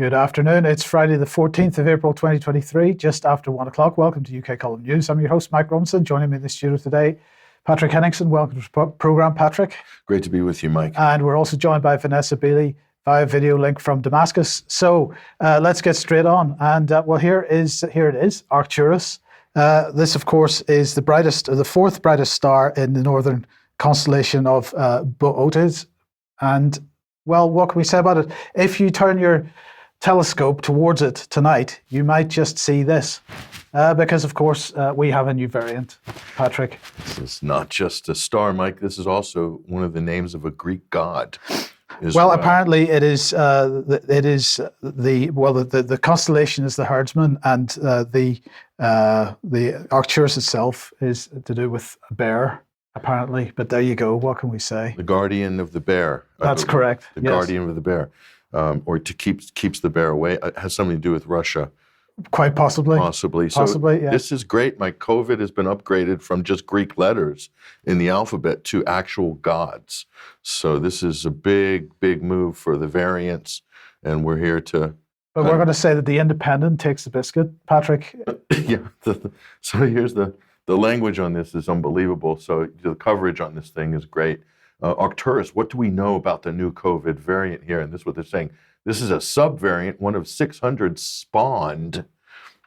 Good afternoon. It's Friday the 14th of April 2023, just after 1 o'clock. Welcome to UK Column News. I'm your host, Mike Robinson. Joining me in the studio today, Patrick Henningsen. Welcome to the programme, Patrick. Great to be with you, Mike. And we're also joined by Vanessa Beeley via video link from Damascus. So let's get straight on. And here it is, Arcturus. This, of course, is the fourth brightest star in the northern constellation of Boötes. And, well, what can we say about it? If you turn your telescope towards it tonight, you might just see this. Because, of course, we have a new variant, Patrick. This is not just a star, Mike. This is also one of the names of a Greek god. Apparently it is. The constellation is the herdsman, and the Arcturus itself is to do with a bear, apparently. But there you go. What can we say? The guardian of the bear. That's correct. The guardian of the bear, or keeps the bear away. It has something to do with Russia. Quite possibly. Possibly, yeah. This is great. My COVID has been upgraded from just Greek letters in the alphabet to actual gods. So this is a big, big move for the variants, and we're here to... But we're going to say that the Independent takes the biscuit, Patrick. Yeah. So here's the language on this is unbelievable. So the coverage on this thing is great. Arcturus, what do we know about the new COVID variant here? And this is what they're saying. This is a subvariant, one of 600 spawned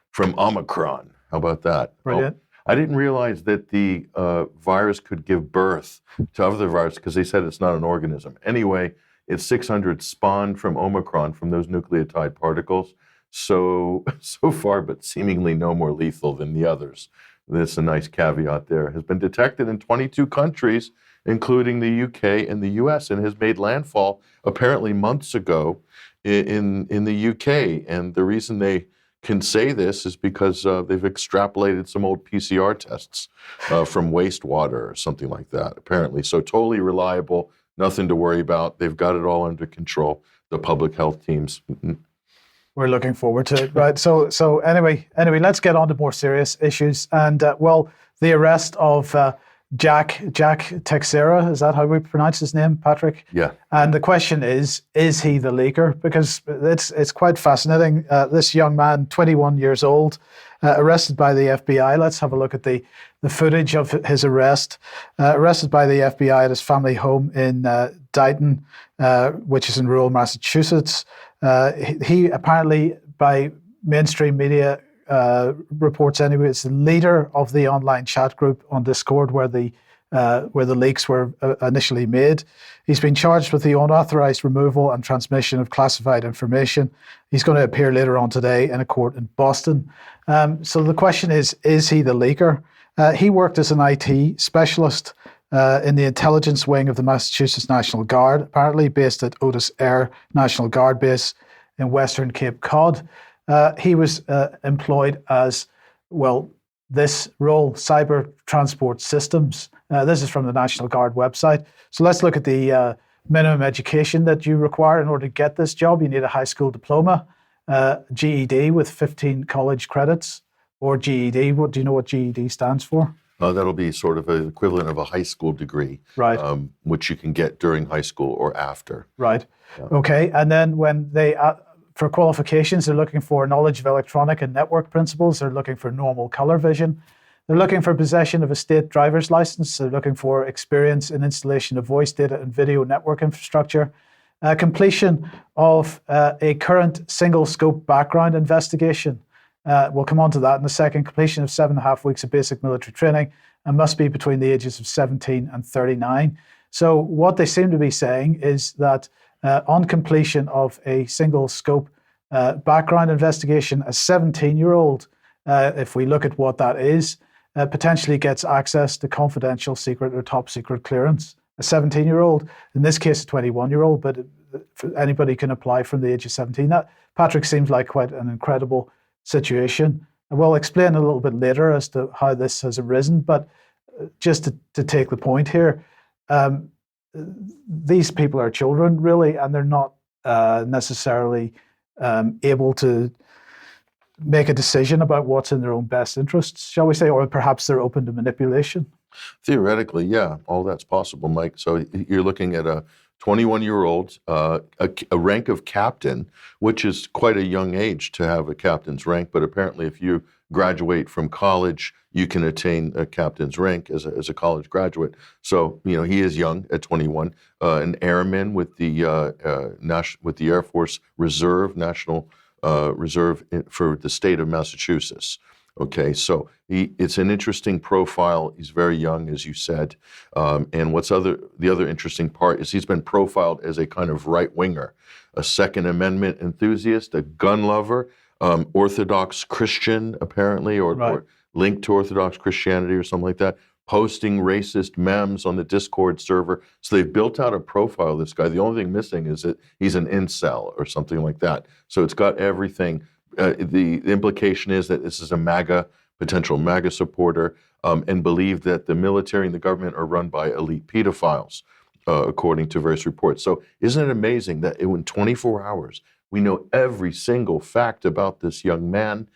from Omicron. How about that? Brilliant. I didn't realize that the virus could give birth to other viruses because they said it's not an organism. Anyway, it's 600 spawned from Omicron, from those nucleotide particles. So far, but seemingly no more lethal than the others. That's a nice caveat there. Has been detected in 22 countries, including the UK and the US, and has made landfall apparently months ago in the UK. And the reason they can say this is because they've extrapolated some old PCR tests from wastewater or something like that, apparently. So totally reliable, nothing to worry about. They've got it all under control, the public health teams. We're looking forward to it, right? So anyway, let's get on to more serious issues. And the arrest of Jack Teixeira, is that how we pronounce his name, Patrick? Yeah. And the question is he the leaker? Because it's quite fascinating. This young man, 21 years old, arrested by the FBI. Let's have a look at the footage of his arrest. Arrested by the FBI at his family home in Dighton, which is in rural Massachusetts. He apparently, by mainstream media reports anyway, is the leader of the online chat group on Discord where the leaks were initially made. He's been charged with the unauthorized removal and transmission of classified information. He's going to appear later on today in a court in Boston. So the question is he the leaker? He worked as an IT specialist in the intelligence wing of the Massachusetts National Guard, apparently based at Otis Air National Guard Base in Western Cape Cod. He was employed as, this role, Cyber Transport Systems. This is from the National Guard website. So let's look at the minimum education that you require in order to get this job. You need a high school diploma, GED with 15 college credits, or GED. Do you know what GED stands for? That'll be sort of an equivalent of a high school degree, right? Which you can get during high school or after. Right. Yeah. Okay. And then when they... for qualifications, they're looking for knowledge of electronic and network principles. They're looking for normal color vision. They're looking for possession of a state driver's license. They're looking for experience in installation of voice data and video network infrastructure. Completion of a current single scope background investigation. We'll come on to that in a second. Completion of 7.5 weeks of basic military training and must be between the ages of 17 and 39. So what they seem to be saying is that on completion of a single scope background investigation, a 17-year-old, if we look at what that is, potentially gets access to confidential, secret, or top secret clearance. A 17-year-old, in this case, a 21-year-old, but anybody can apply from the age of 17. That, Patrick, seems like quite an incredible situation. And we'll explain a little bit later as to how this has arisen, but just to take the point here, these people are children, really, and they're not necessarily able to make a decision about what's in their own best interests, shall we say, or perhaps they're open to manipulation. Theoretically, yeah, all that's possible, Mike. So you're looking at a 21-year-old, a rank of captain, which is quite a young age to have a captain's rank. But apparently, if you graduate from college, you can attain a captain's rank as a college graduate. So, he is young at 21, an airman with the Air Force Reserve, National Reserve for the state of Massachusetts. Okay, so it's an interesting profile. He's very young, as you said. And the other interesting part is he's been profiled as a kind of right-winger, a Second Amendment enthusiast, a gun lover, Orthodox Christian, apparently, or linked to Orthodox Christianity or something like that, posting racist memes on the Discord server. So they've built out a profile of this guy. The only thing missing is that he's an incel or something like that. So it's got everything. The implication is that this is a potential MAGA supporter, and believe that the military and the government are run by elite pedophiles, according to various reports. So isn't it amazing that in 24 hours, we know every single fact about this young man?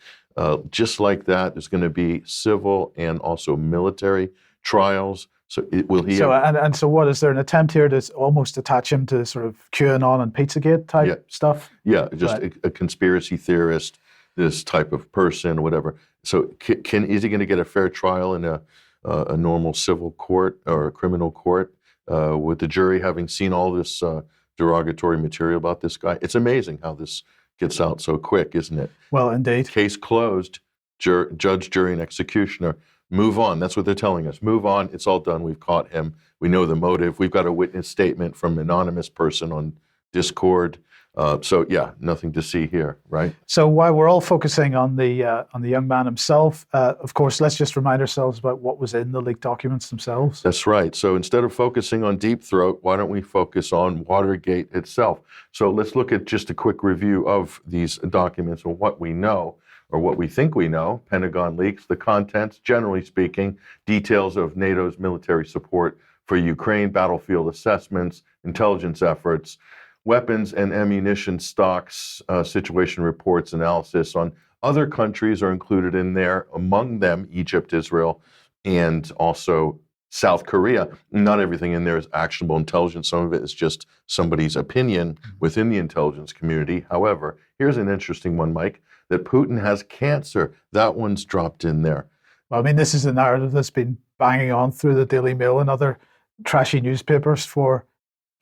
Just like that, there's going to be civil and also military trials. So will he? So what is there an attempt here to almost attach him to sort of QAnon and Pizzagate type stuff? Yeah, just a conspiracy theorist, this type of person, or whatever. So is he going to get a fair trial in a normal civil court or a criminal court, with the jury having seen all this derogatory material about this guy? It's amazing how this gets out so quick, isn't it? Well, indeed. Case closed. Judge, jury, and executioner. Move on. That's what they're telling us. Move on. It's all done. We've caught him. We know the motive. We've got a witness statement from an anonymous person on Discord. So yeah, nothing to see here, right? So while we're all focusing on the young man himself, of course, let's just remind ourselves about what was in the leaked documents themselves. That's right. So instead of focusing on Deep Throat, why don't we focus on Watergate itself? So let's look at just a quick review of these documents and what we know, or what we think we know. Pentagon leaks, the contents, generally speaking, details of NATO's military support for Ukraine, battlefield assessments, intelligence efforts, weapons and ammunition stocks, situation reports, analysis on other countries are included in there, among them Egypt, Israel, and also South Korea. Not everything in there is actionable intelligence. Some of it is just somebody's opinion within the intelligence community. However, here's an interesting one, Mike, that Putin has cancer. That one's dropped in there. Well, I mean, this is a narrative that's been banging on through the Daily Mail and other trashy newspapers for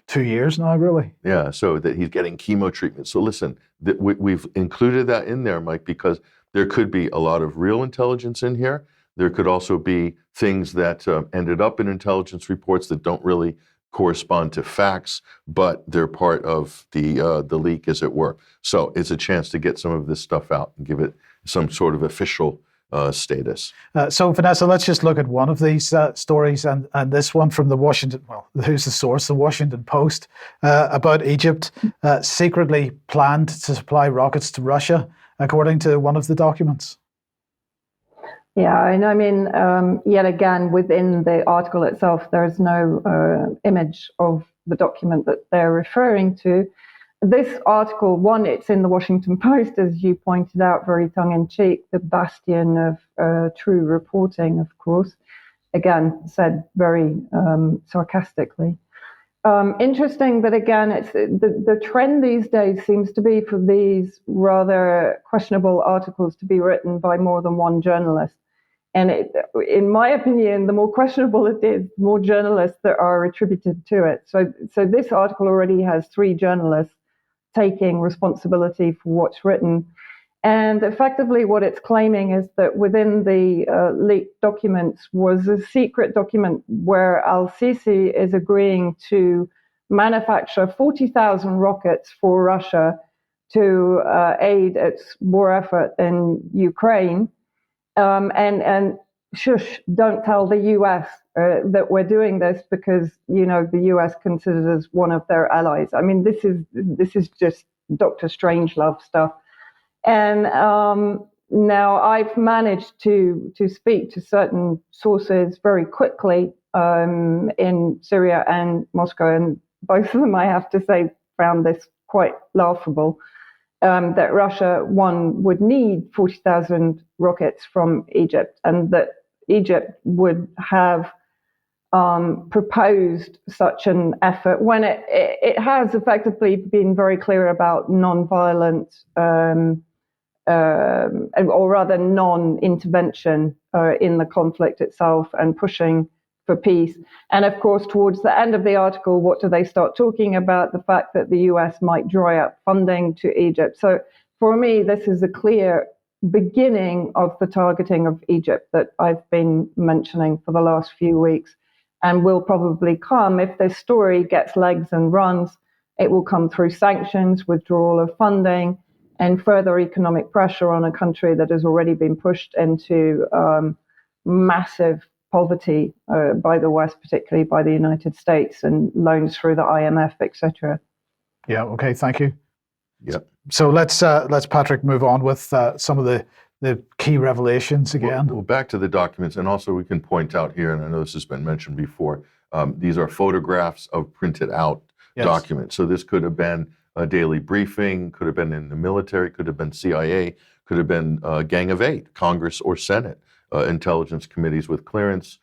2 years now, really. Yeah, so that he's getting chemo treatment. So listen, we've included that in there, Mike, because there could be a lot of real intelligence in here. There could also be things that ended up in intelligence reports that don't really correspond to facts, but they're part of the leak, as it were. So it's a chance to get some of this stuff out and give it some sort of official status. So Vanessa, let's just look at one of these stories, and this one from the Washington, well, who's the source? The Washington Post, about Egypt secretly planned to supply rockets to Russia, according to one of the documents. Yeah, and I mean, yet again, within the article itself, there is no image of the document that they're referring to. This article, one, it's in the Washington Post, as you pointed out, very tongue-in-cheek, the bastion of true reporting, of course. Again, said very sarcastically. Interesting, but again, it's the trend these days seems to be for these rather questionable articles to be written by more than one journalist. And in my opinion, the more questionable it is, the more journalists that are attributed to it. So this article already has 3 journalists taking responsibility for what's written. And effectively what it's claiming is that within the leaked documents was a secret document where al-Sisi is agreeing to manufacture 40,000 rockets for Russia to aid its war effort in Ukraine. And shush, don't tell the US that we're doing this because, you know, the US considers us one of their allies. I mean, this is just Dr. Strangelove stuff. And now I've managed to speak to certain sources very quickly in Syria and Moscow, and both of them, I have to say, found this quite laughable. That Russia, one, would need 40,000 rockets from Egypt, and that Egypt would have proposed such an effort when it has effectively been very clear about non-violent or rather non-intervention in the conflict itself and pushing for peace. And of course, towards the end of the article, what do they start talking about? The fact that the US might dry up funding to Egypt. So for me, this is a clear beginning of the targeting of Egypt that I've been mentioning for the last few weeks, and will probably come if this story gets legs and runs. It will come through sanctions, withdrawal of funding, and further economic pressure on a country that has already been pushed into massive poverty by the West, particularly by the United States, and loans through the IMF, etc. Yeah. Okay. Thank you. Yep. So let's Patrick move on with some of the key revelations again. Well, back to the documents, and also we can point out here, and I know this has been mentioned before, these are photographs of printed out documents. So this could have been a daily briefing, could have been in the military, could have been CIA, could have been a Gang of Eight, Congress or Senate, intelligence committees with clearance,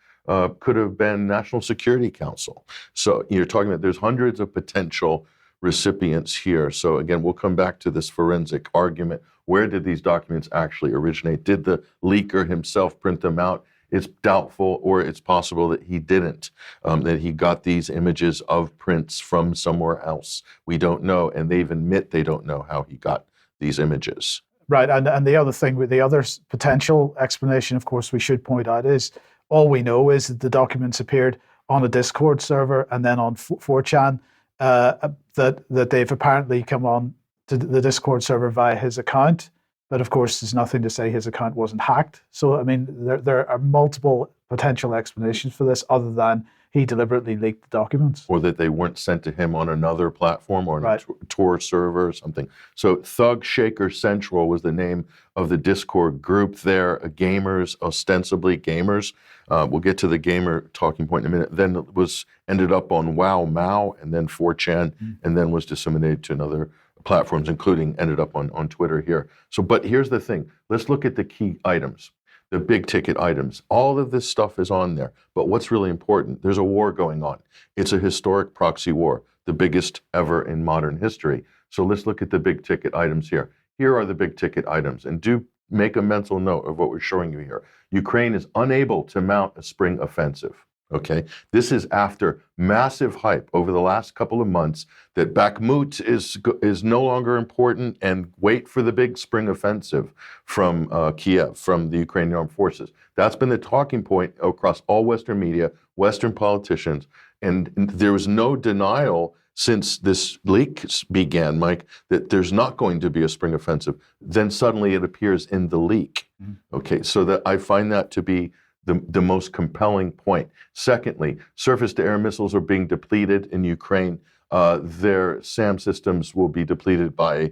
could have been National Security Council. So you're talking about there's hundreds of potential recipients here. So again, we'll come back to this forensic argument. Where did these documents actually originate? Did the leaker himself print them out? It's doubtful, or it's possible that he didn't, that he got these images of prints from somewhere else. We don't know, and they even admit they don't know how he got these images. Right, and the other thing with the other potential explanation, of course, we should point out is all we know is that the documents appeared on a Discord server and then on 4chan, that they've apparently come on to the Discord server via his account. But of course, there's nothing to say his account wasn't hacked. So, I mean, there are multiple potential explanations for this other than he deliberately leaked the documents. Or that they weren't sent to him on another platform or on a Tor server or something. So Thug Shaker Central was the name of the Discord group there, gamers, ostensibly gamers. We'll get to the gamer talking point in a minute. Then it ended up on Wow Mao and then 4chan, and then was disseminated to another platforms, including ended up on Twitter here. So, but here's the thing. Let's look at the key items, the big ticket items. All of this stuff is on there. But what's really important, there's a war going on. It's a historic proxy war, the biggest ever in modern history. So let's look at the big ticket items here. Here are the big ticket items. And do make a mental note of what we're showing you here. Ukraine is unable to mount a spring offensive. Okay, this is after massive hype over the last couple of months that Bakhmut is no longer important, and wait for the big spring offensive from Kiev, from the Ukrainian armed forces. That's been the talking point across all Western media, Western politicians, and there was no denial since this leak began, Mike, that there's not going to be a spring offensive. Then suddenly it appears in the leak. Okay, so that I find that to be the most compelling point. Secondly, surface-to-air missiles are being depleted in Ukraine. Their SAM systems will be depleted by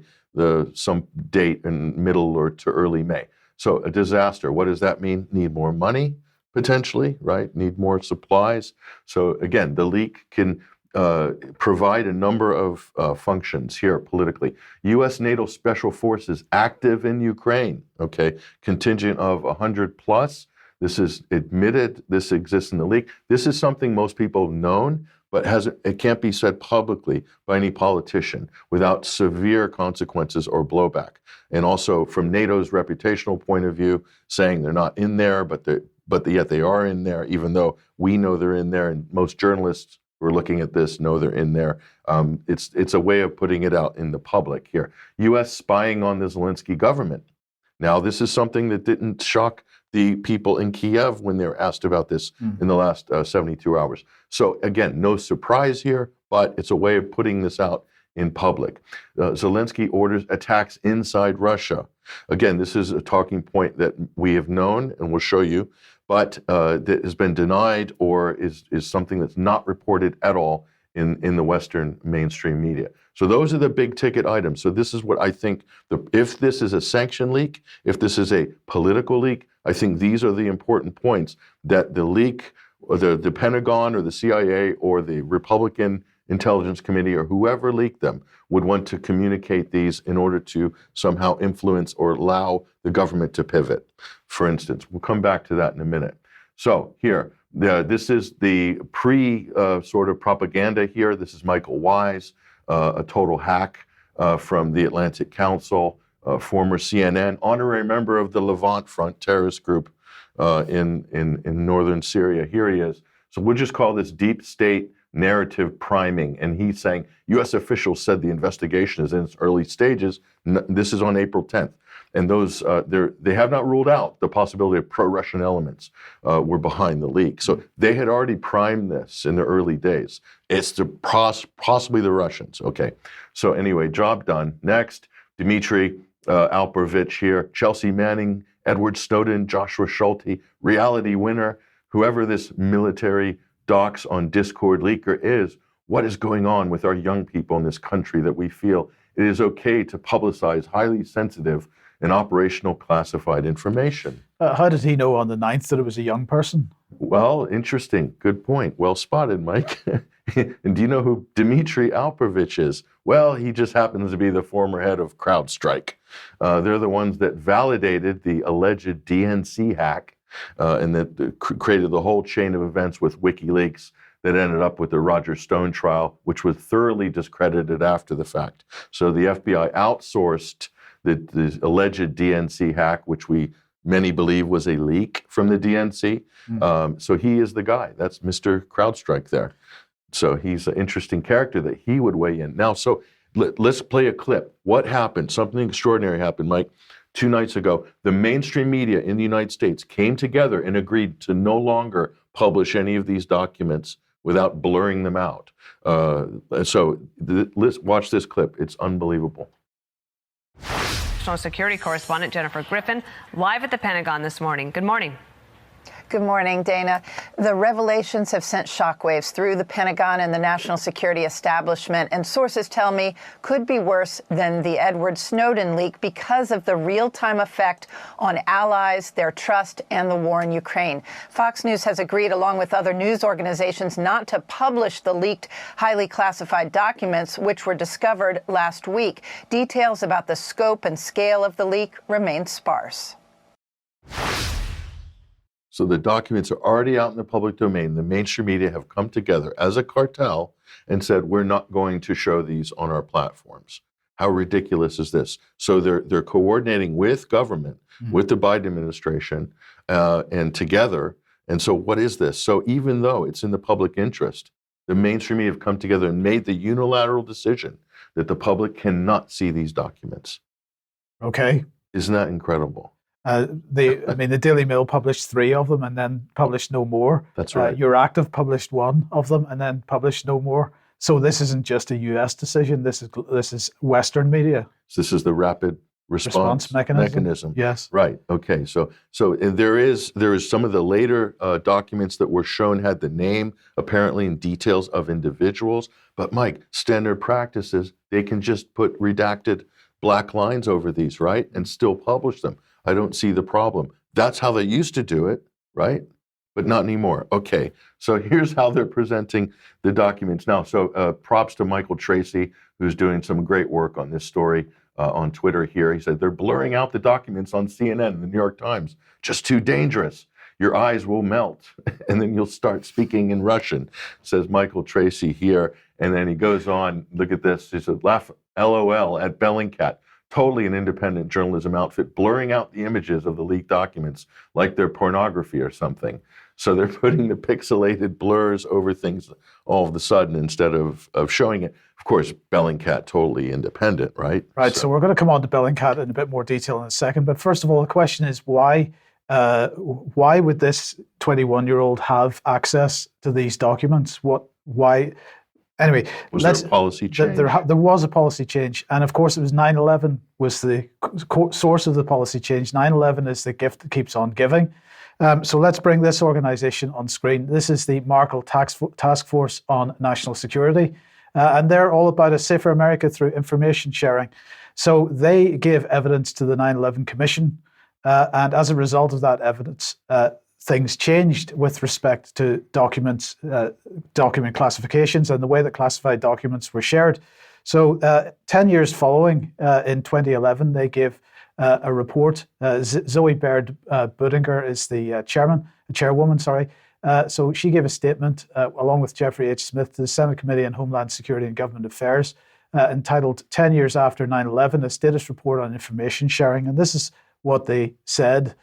some date in middle or to early May. So a disaster. What does that mean? Need more money, potentially, right? Need more supplies. So again, the leak can provide a number of functions here politically. U.S. NATO Special Forces active in Ukraine, okay? Contingent of 100 plus. This is admitted, this exists in the leak. This is something most people have known, but it can't be said publicly by any politician without severe consequences or blowback. And also from NATO's reputational point of view, saying they're not in there, but yet they are in there, even though we know they're in there, and most journalists who are looking at this know they're in there. It's a way of putting it out in the public here. U.S. spying on the Zelensky government. Now, this is something that didn't shock the people in Kiev when they were asked about this in the last 72 hours. So again, no surprise here, but it's a way of putting this out in public. Zelensky orders attacks inside Russia. Again, this is a talking point that we have known and we'll show you, but that has been denied or is something that's not reported at all in the Western mainstream media. So those are the big ticket items. So this is what I think, if this is a sanction leak, if this is a political leak, I think these are the important points that the leak, or the Pentagon or the CIA or the Republican Intelligence Committee or whoever leaked them would want to communicate these in order to somehow influence or allow the government to pivot, for instance. We'll come back to that in a minute. So here, This is the pre sort of propaganda here. This is Michael Wise, a total hack from the Atlantic Council, former CNN, honorary member of the Levant Front terrorist group in northern Syria. Here he is. So we'll just call this deep state narrative priming. And he's saying U.S. officials said the investigation is in its early stages. This is on April 10th. And those they have not ruled out the possibility of pro-Russian elements were behind the leak. So they had already primed this in the early days. It's possibly the Russians. Okay. So anyway, job done. Next, Dmitry Alperovitch here, Chelsea Manning, Edward Snowden, Joshua Schulte, reality winner, whoever this military docs on Discord leaker is. What is going on with our young people in this country that we feel it is okay to publicize highly sensitive and operational classified information? How did he know on the 9th that it was a young person? Well, interesting. Good point. Well spotted, Mike. And do you know who Dmitry Alperovitch is? Well, he just happens to be the former head of CrowdStrike. They're the ones that validated the alleged DNC hack and that created the whole chain of events with WikiLeaks that ended up with the Roger Stone trial, which was thoroughly discredited after the fact. So the FBI outsourced the alleged DNC hack, which many believe was a leak from the DNC. So he is the guy. That's Mr. CrowdStrike there. So he's an interesting character that he would weigh in. Now, so let's play a clip. What happened? Something extraordinary happened, Mike. 2 nights ago, the mainstream media in the United States came together and agreed to no longer publish any of these documents without blurring them out. Let's watch this clip. It's unbelievable. National security correspondent Jennifer Griffin live at the Pentagon this morning. Good morning. Good morning, Dana. The revelations have sent shockwaves through the Pentagon and the national security establishment, and sources tell me could be worse than the Edward Snowden leak because of the real-time effect on allies, their trust, and the war in Ukraine. Fox News has agreed, along with other news organizations, not to publish the leaked, highly classified documents, which were discovered last week. Details about the scope and scale of the leak remain sparse. So the documents are already out in the public domain. The mainstream media have come together as a cartel and said, we're not going to show these on our platforms. How ridiculous is this? So they're coordinating with government, with the Biden administration, and together. And so what is this? So even though it's in the public interest, the mainstream media have come together and made the unilateral decision that the public cannot see these documents. Okay. Isn't that incredible? The Daily Mail published 3 of them and then published no more. That's right. Euractiv published 1 of them and then published no more. So this isn't just a U.S. decision. This is Western media. So this is the rapid response mechanism. Yes. Right. Okay. So there is some of the later documents that were shown had the name apparently and details of individuals. But Mike, standard practices, they can just put redacted black lines over these, right, and still publish them. I don't see the problem. That's how they used to do it, right? But not anymore. Okay, so here's how they're presenting the documents now. So props to Michael Tracy, who's doing some great work on this story on Twitter here. He said, they're blurring out the documents on CNN and the New York Times. Just too dangerous. Your eyes will melt, and then you'll start speaking in Russian, says Michael Tracy here. And then he goes on, look at this. He said, laugh, LOL, at Bellingcat. Totally an independent journalism outfit, blurring out the images of the leaked documents like they're pornography or something. So they're putting the pixelated blurs over things all of a sudden instead of showing it. Of course, Bellingcat, totally independent, right? Right, so we're going to come on to Bellingcat in a bit more detail in a second. But first of all, the question is why would this 21-year-old have access to these documents? Why? Anyway, was there a policy change? There was a policy change. And of course, it was 9/11 was the source of the policy change. 9/11 is the gift that keeps on giving. So let's bring this organization on screen. This is the Markle Task Force on National Security. And they're all about a safer America through information sharing. So they gave evidence to the 9/11 Commission. And as a result of that evidence, things changed with respect to documents, document classifications, and the way that classified documents were shared. So 10 years following, in 2011, they gave a report. Zoe Baird Budinger is the chairwoman, So she gave a statement along with Jeffrey H. Smith to the Senate Committee on Homeland Security and Government Affairs entitled 10 Years After 9/11, a status report on information sharing. And this is what they said.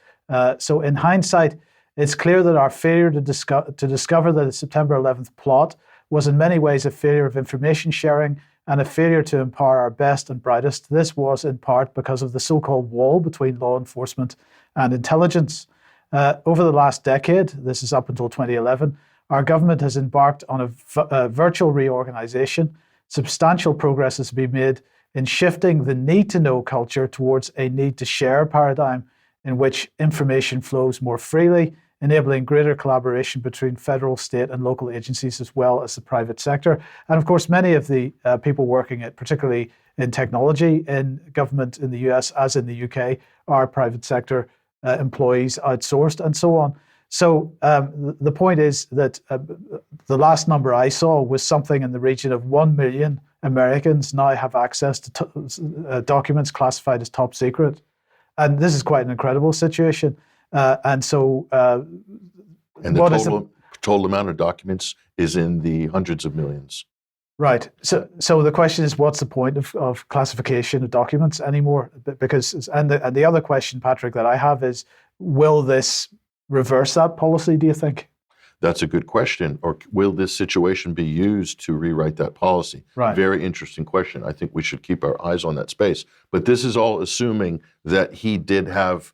So in hindsight, it's clear that our failure to discover the September 11th plot was in many ways a failure of information sharing and a failure to empower our best and brightest. This was in part because of the so-called wall between law enforcement and intelligence. Over the last decade, this is up until 2011, our government has embarked on a virtual reorganization. Substantial progress has been made in shifting the need-to-know culture towards a need-to-share paradigm in which information flows more freely, enabling greater collaboration between federal, state, and local agencies as well as the private sector. And of course, many of the people working particularly in technology in government in the US as in the UK are private sector employees outsourced and so on. So the point is that the last number I saw was something in the region of 1 million Americans now have access to documents classified as top secret. And this is quite an incredible situation. And the total amount of documents is in the hundreds of millions. Right. So the question is, what's the point of classification of documents anymore? Because the other question, Patrick, that I have is, will this reverse that policy, do you think? That's a good question. Or will this situation be used to rewrite that policy? Right. Very interesting question. I think we should keep our eyes on that space. But this is all assuming that he did have,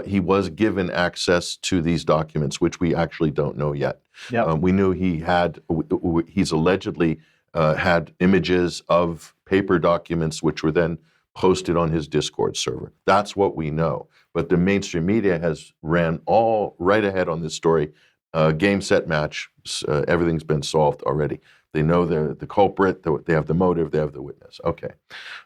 he was given access to these documents, which we actually don't know yet. Yep. We knew he's allegedly had images of paper documents, which were then posted on his Discord server. That's what we know. But the mainstream media has ran all right ahead on this story. Game, set, match. Everything's been solved already. They know the culprit. They have the motive. They have the witness. Okay.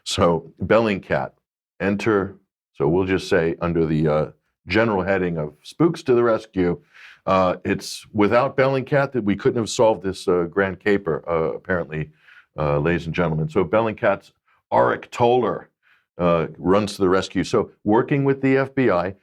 So Bellingcat, enter. So we'll just say under the general heading of spooks to the rescue. It's without Bellingcat that we couldn't have solved this grand caper, apparently, ladies and gentlemen. So Bellingcat's Arik Toller runs to the rescue. So working with the FBI,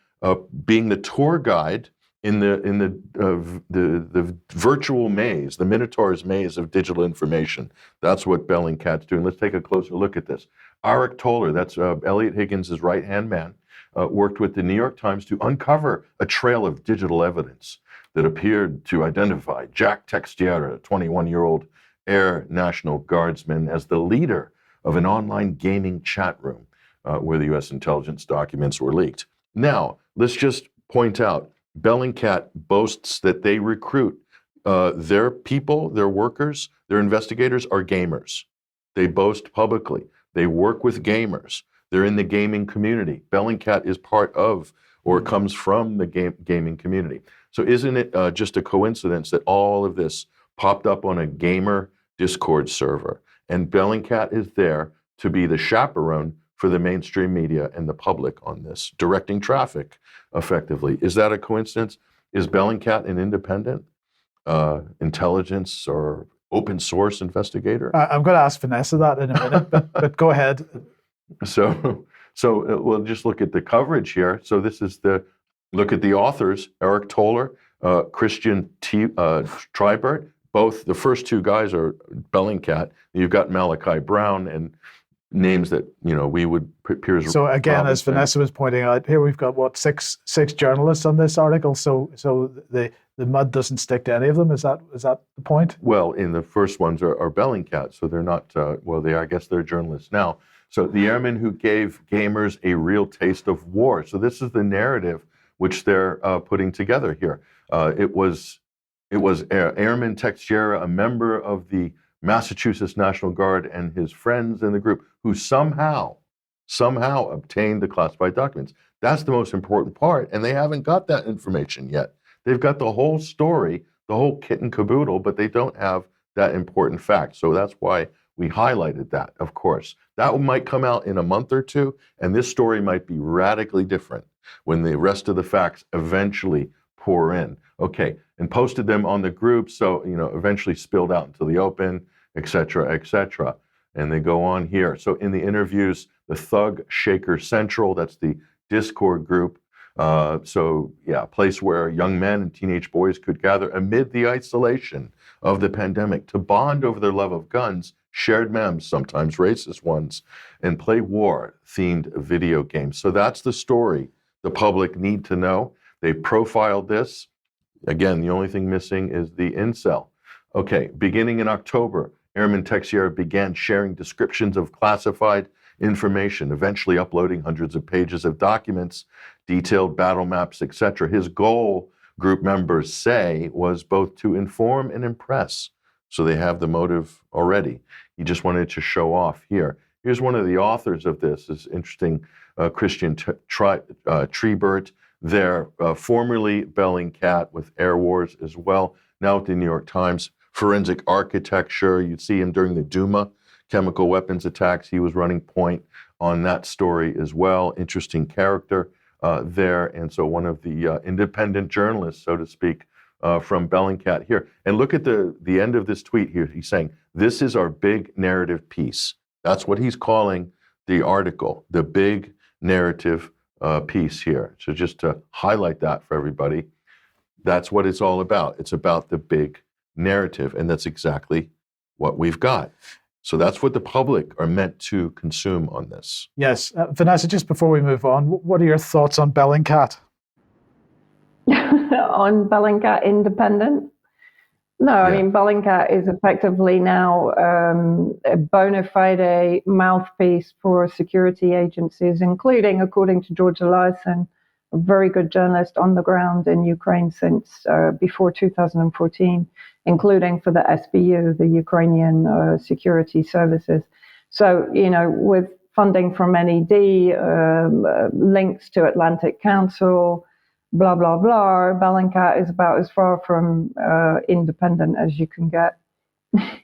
being the tour guide in the virtual maze, the Minotaur's maze of digital information. That's what Bellingcat's doing. Let's take a closer look at this. Arik Toller, that's Elliot Higgins' right-hand man, worked with the New York Times to uncover a trail of digital evidence that appeared to identify Jack Teixeira, a 21-year-old Air National Guardsman, as the leader of an online gaming chat room where the U.S. intelligence documents were leaked. Now, let's just point out, Bellingcat boasts that they recruit their people, their workers, their investigators are gamers. They boast publicly. They work with gamers. They're in the gaming community. Bellingcat is part of or comes from the gaming community. So isn't it just a coincidence that all of this popped up on a gamer Discord server? And Bellingcat is there to be the chaperone for the mainstream media and the public on this, directing traffic effectively. Is that a coincidence? Is Bellingcat an independent intelligence or open source investigator? I'm going to ask Vanessa that in a minute, but go ahead. So we'll just look at the coverage here. So this is look at the authors, Arik Toller, Christian Tribert. Both, the first two guys are Bellingcat. You've got Malachi Brown and names that, we would peers. So again, as Vanessa was pointing out, here we've got, six journalists on this article. So the mud doesn't stick to any of them. Is that the point? Well, in the first ones are Bellingcat, so they're not, I guess they're journalists now. So the airmen who gave gamers a real taste of war. So this is the narrative which they're putting together here. It was Airman Teixeira, a member of the Massachusetts National Guard, and his friends in the group who somehow obtained the classified documents. That's the most important part, and they haven't got that information yet. They've got the whole story, the whole kit and caboodle, but they don't have that important fact. So that's why we highlighted that, of course. That might come out in a month or two, and this story might be radically different when the rest of the facts eventually pour in. Okay, and posted them on the group, so, eventually spilled out into the open, et cetera, et cetera. And they go on here. So in the interviews, the Thug Shaker Central, that's the Discord group, So, yeah, a place where young men and teenage boys could gather amid the isolation of the pandemic to bond over their love of guns, shared memes, sometimes racist ones, and play war-themed video games. So that's the story the public need to know. They profiled this. Again, the only thing missing is the incel. Okay, beginning in October, Airman Texiera began sharing descriptions of classified information, eventually uploading hundreds of pages of documents, detailed battle maps, etc. His goal, group members say, was both to inform and impress. So they have the motive already. He just wanted to show off here. Here's one of the authors of this, interesting Christian Trebert, there, formerly Bellingcat with Air Wars as well, now at the New York Times. Forensic architecture, you'd see him during the Duma chemical weapons attacks. He was running point on that story as well. Interesting character there. And so one of the independent journalists, so to speak, from Bellingcat here. And look at the end of this tweet here. He's saying, this is our big narrative piece. That's what he's calling the article, the big narrative piece here. So just to highlight that for everybody, that's what it's all about. It's about the big narrative, and that's exactly what we've got. So that's what the public are meant to consume on this. Yes. Vanessa, just before we move on, what are your thoughts on Bellingcat? On Bellingcat Independent? No, I mean, Bellingcat is effectively now a bona fide mouthpiece for security agencies, including, according to George Eliason, a very good journalist on the ground in Ukraine since before 2014, including for the SBU, the Ukrainian Security Services. So, you know, with funding from NED, links to Atlantic Council, blah, blah, blah, Bellingcat is about as far from independent as you can get.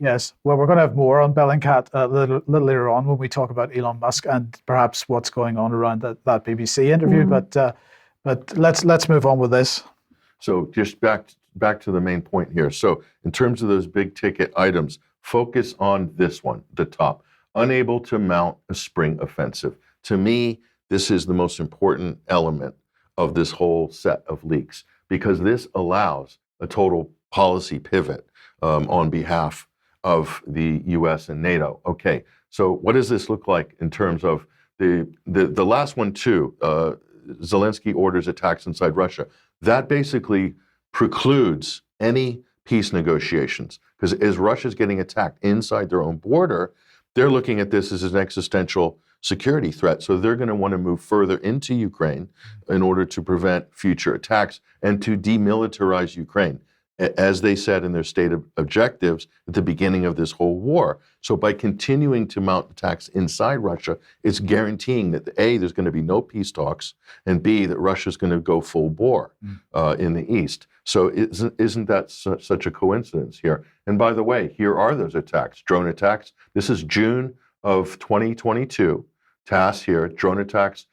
Yes. Well, we're going to have more on Bellingcat a little later on when we talk about Elon Musk and perhaps what's going on around that BBC interview. But let's move on with this. So just back to the main point here. So in terms of those big ticket items, focus on this one, the top. Unable to mount a spring offensive. To me, this is the most important element of this whole set of leaks, because this allows a total policy pivot on behalf of the U.S. and NATO. Okay, so what does this look like in terms of the last one too? Zelensky orders attacks inside Russia. That basically precludes any peace negotiations, because as Russia's getting attacked inside their own border, they're looking at this as an existential security threat. So they're going to want to move further into Ukraine in order to prevent future attacks and to demilitarize Ukraine, as they said in their stated objectives at the beginning of this whole war. So by continuing to mount attacks inside Russia, it's guaranteeing that A, there's going to be no peace talks, and B, that Russia's going to go full bore in the east. So isn't that such a coincidence here? And by the way, here are those attacks, drone attacks. This is June of 2022. TASS here, drone attacks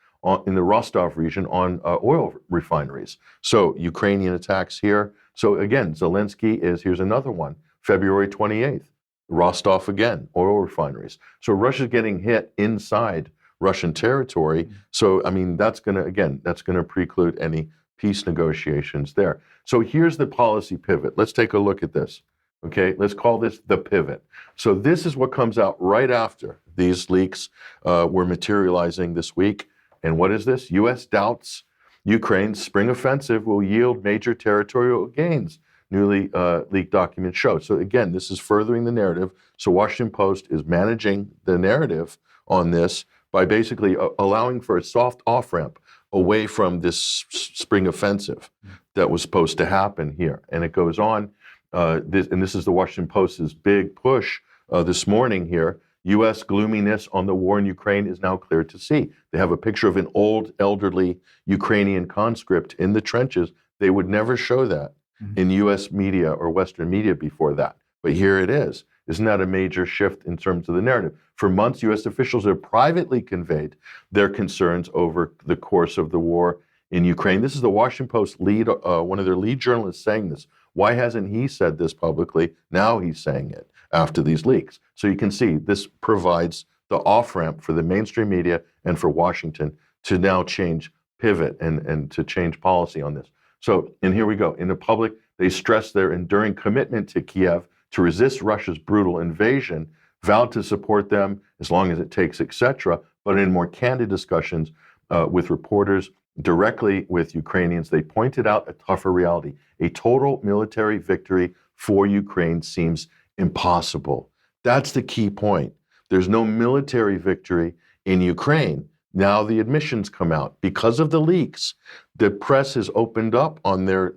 in the Rostov region on oil refineries. So Ukrainian attacks here. So again, Zelensky here's another one, February 28th, Rostov again, oil refineries. So Russia's getting hit inside Russian territory. So, I mean, that's going to preclude any peace negotiations there. So here's the policy pivot. Let's take a look at this. Okay, let's call this the pivot. So this is what comes out right after these leaks were materializing this week. And what is this? U.S. doubts Ukraine's spring offensive will yield major territorial gains, newly leaked documents show. So again, this is furthering the narrative. So Washington Post is managing the narrative on this by basically allowing for a soft off-ramp away from this spring offensive that was supposed to happen here. And it goes on. This is the Washington Post's big push this morning here. U.S. gloominess on the war in Ukraine is now clear to see. They have a picture of an old, elderly Ukrainian conscript in the trenches. They would never show that in U.S. media or Western media before that. But here it is. Isn't that a major shift in terms of the narrative? For months, U.S. officials have privately conveyed their concerns over the course of the war in Ukraine. This is the Washington Post one of their lead journalists saying this. Why hasn't he said this publicly? Now he's saying it after these leaks. So you can see this provides the off-ramp for the mainstream media and for Washington to now change pivot and to change policy on this. So, and here we go. In the public, they stress their enduring commitment to Kiev to resist Russia's brutal invasion, vowed to support them as long as it takes, etc. But in more candid discussions with reporters, directly with Ukrainians, they pointed out a tougher reality. A total military victory for Ukraine seems impossible. That's the key point. There's no military victory in Ukraine. Now the admissions come out. Because of the leaks, the press has opened up on their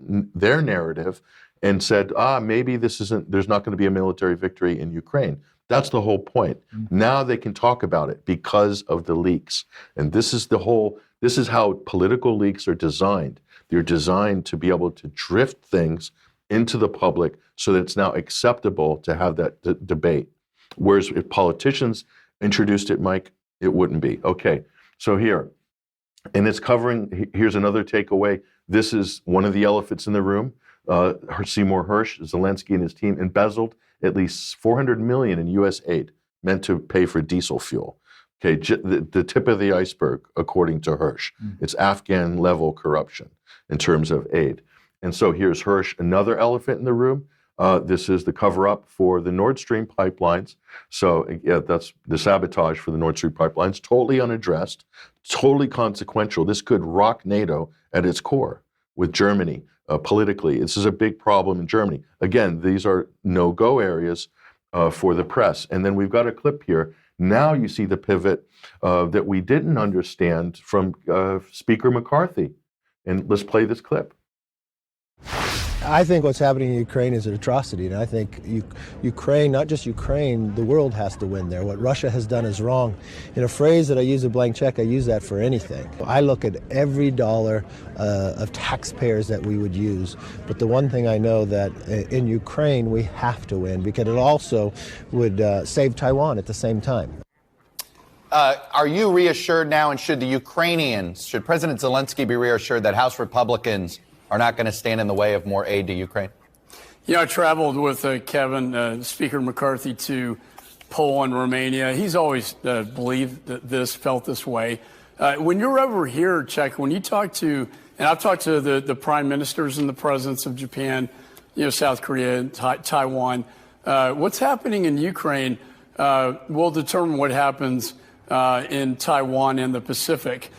narrative and said, maybe there's not going to be a military victory in Ukraine. That's the whole point. Now they can talk about it because of the leaks. And this is how political leaks are designed. They're designed to be able to drift things into the public so that it's now acceptable to have that debate. Whereas if politicians introduced it, Mike, it wouldn't be. Okay, so here, and it's covering, here's another takeaway. This is one of the elephants in the room. Seymour Hersh, Zelensky and his team embezzled at least $400 million in U.S. aid meant to pay for diesel fuel. Okay, the tip of the iceberg, according to Hersh. It's Afghan-level corruption in terms of aid. And so here's Hersh, another elephant in the room. This is the cover-up for the Nord Stream pipelines. So yeah, that's the sabotage for the Nord Stream pipelines, totally unaddressed, totally consequential. This could rock NATO at its core with Germany politically. This is a big problem in Germany. Again, these are no-go areas for the press. And then we've got a clip here. Now you see the pivot that we didn't understand from Speaker McCarthy. And let's play this clip. I think what's happening in Ukraine is an atrocity, and I think Ukraine, not just Ukraine, the world has to win there. What Russia has done is wrong. In a phrase that I use, a blank check, I use that for anything. I look at every dollar of taxpayers that we would use, but the one thing I know that in Ukraine we have to win, because it also would save Taiwan at the same time. Are you reassured now, and should President Zelensky be reassured that House Republicans are not going to stand in the way of more aid to Ukraine? Yeah, I traveled with Kevin, Speaker McCarthy, to Poland, Romania. He's always believed this, felt this way. When you're over here, Chuck, when you talk to, and I've talked to the prime ministers and the presidents of Japan, South Korea, Taiwan, what's happening in Ukraine will determine what happens in Taiwan and the Pacific.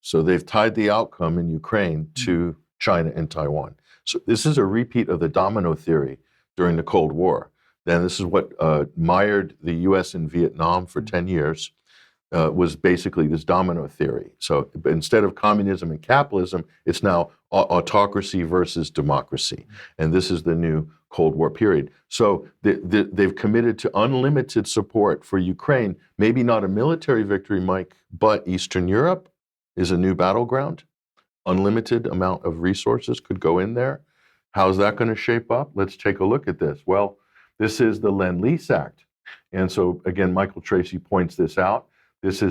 So they've tied the outcome in Ukraine to China and Taiwan. So this is a repeat of the domino theory during the Cold War. Then this is what mired the U.S. in Vietnam for 10 years, was basically this domino theory. So instead of communism and capitalism, it's now autocracy versus democracy. And this is the new Cold War period. So they've committed to unlimited support for Ukraine, maybe not a military victory, Mike, but Eastern Europe is a new battleground. Unlimited amount of resources could go in there. How's that going to shape up? Let's take a look at this. Well, this is the Lend-Lease Act. And so again, Michael Tracy points this out. This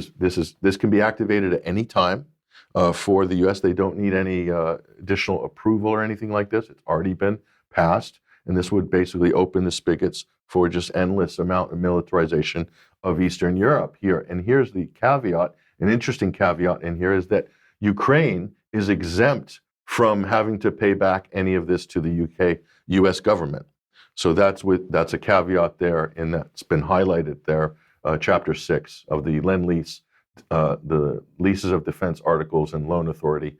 can be activated at any time for the U.S. They don't need any additional approval or anything like this. It's already been passed. And this would basically open the spigots for just endless amount of militarization of Eastern Europe here. And here's the caveat. An interesting caveat in here is that Ukraine is exempt from having to pay back any of this to the U.S. government. So that's a caveat there, and that's been highlighted there, Chapter 6 of the Lend-Lease, the Leases of Defense Articles and Loan Authority,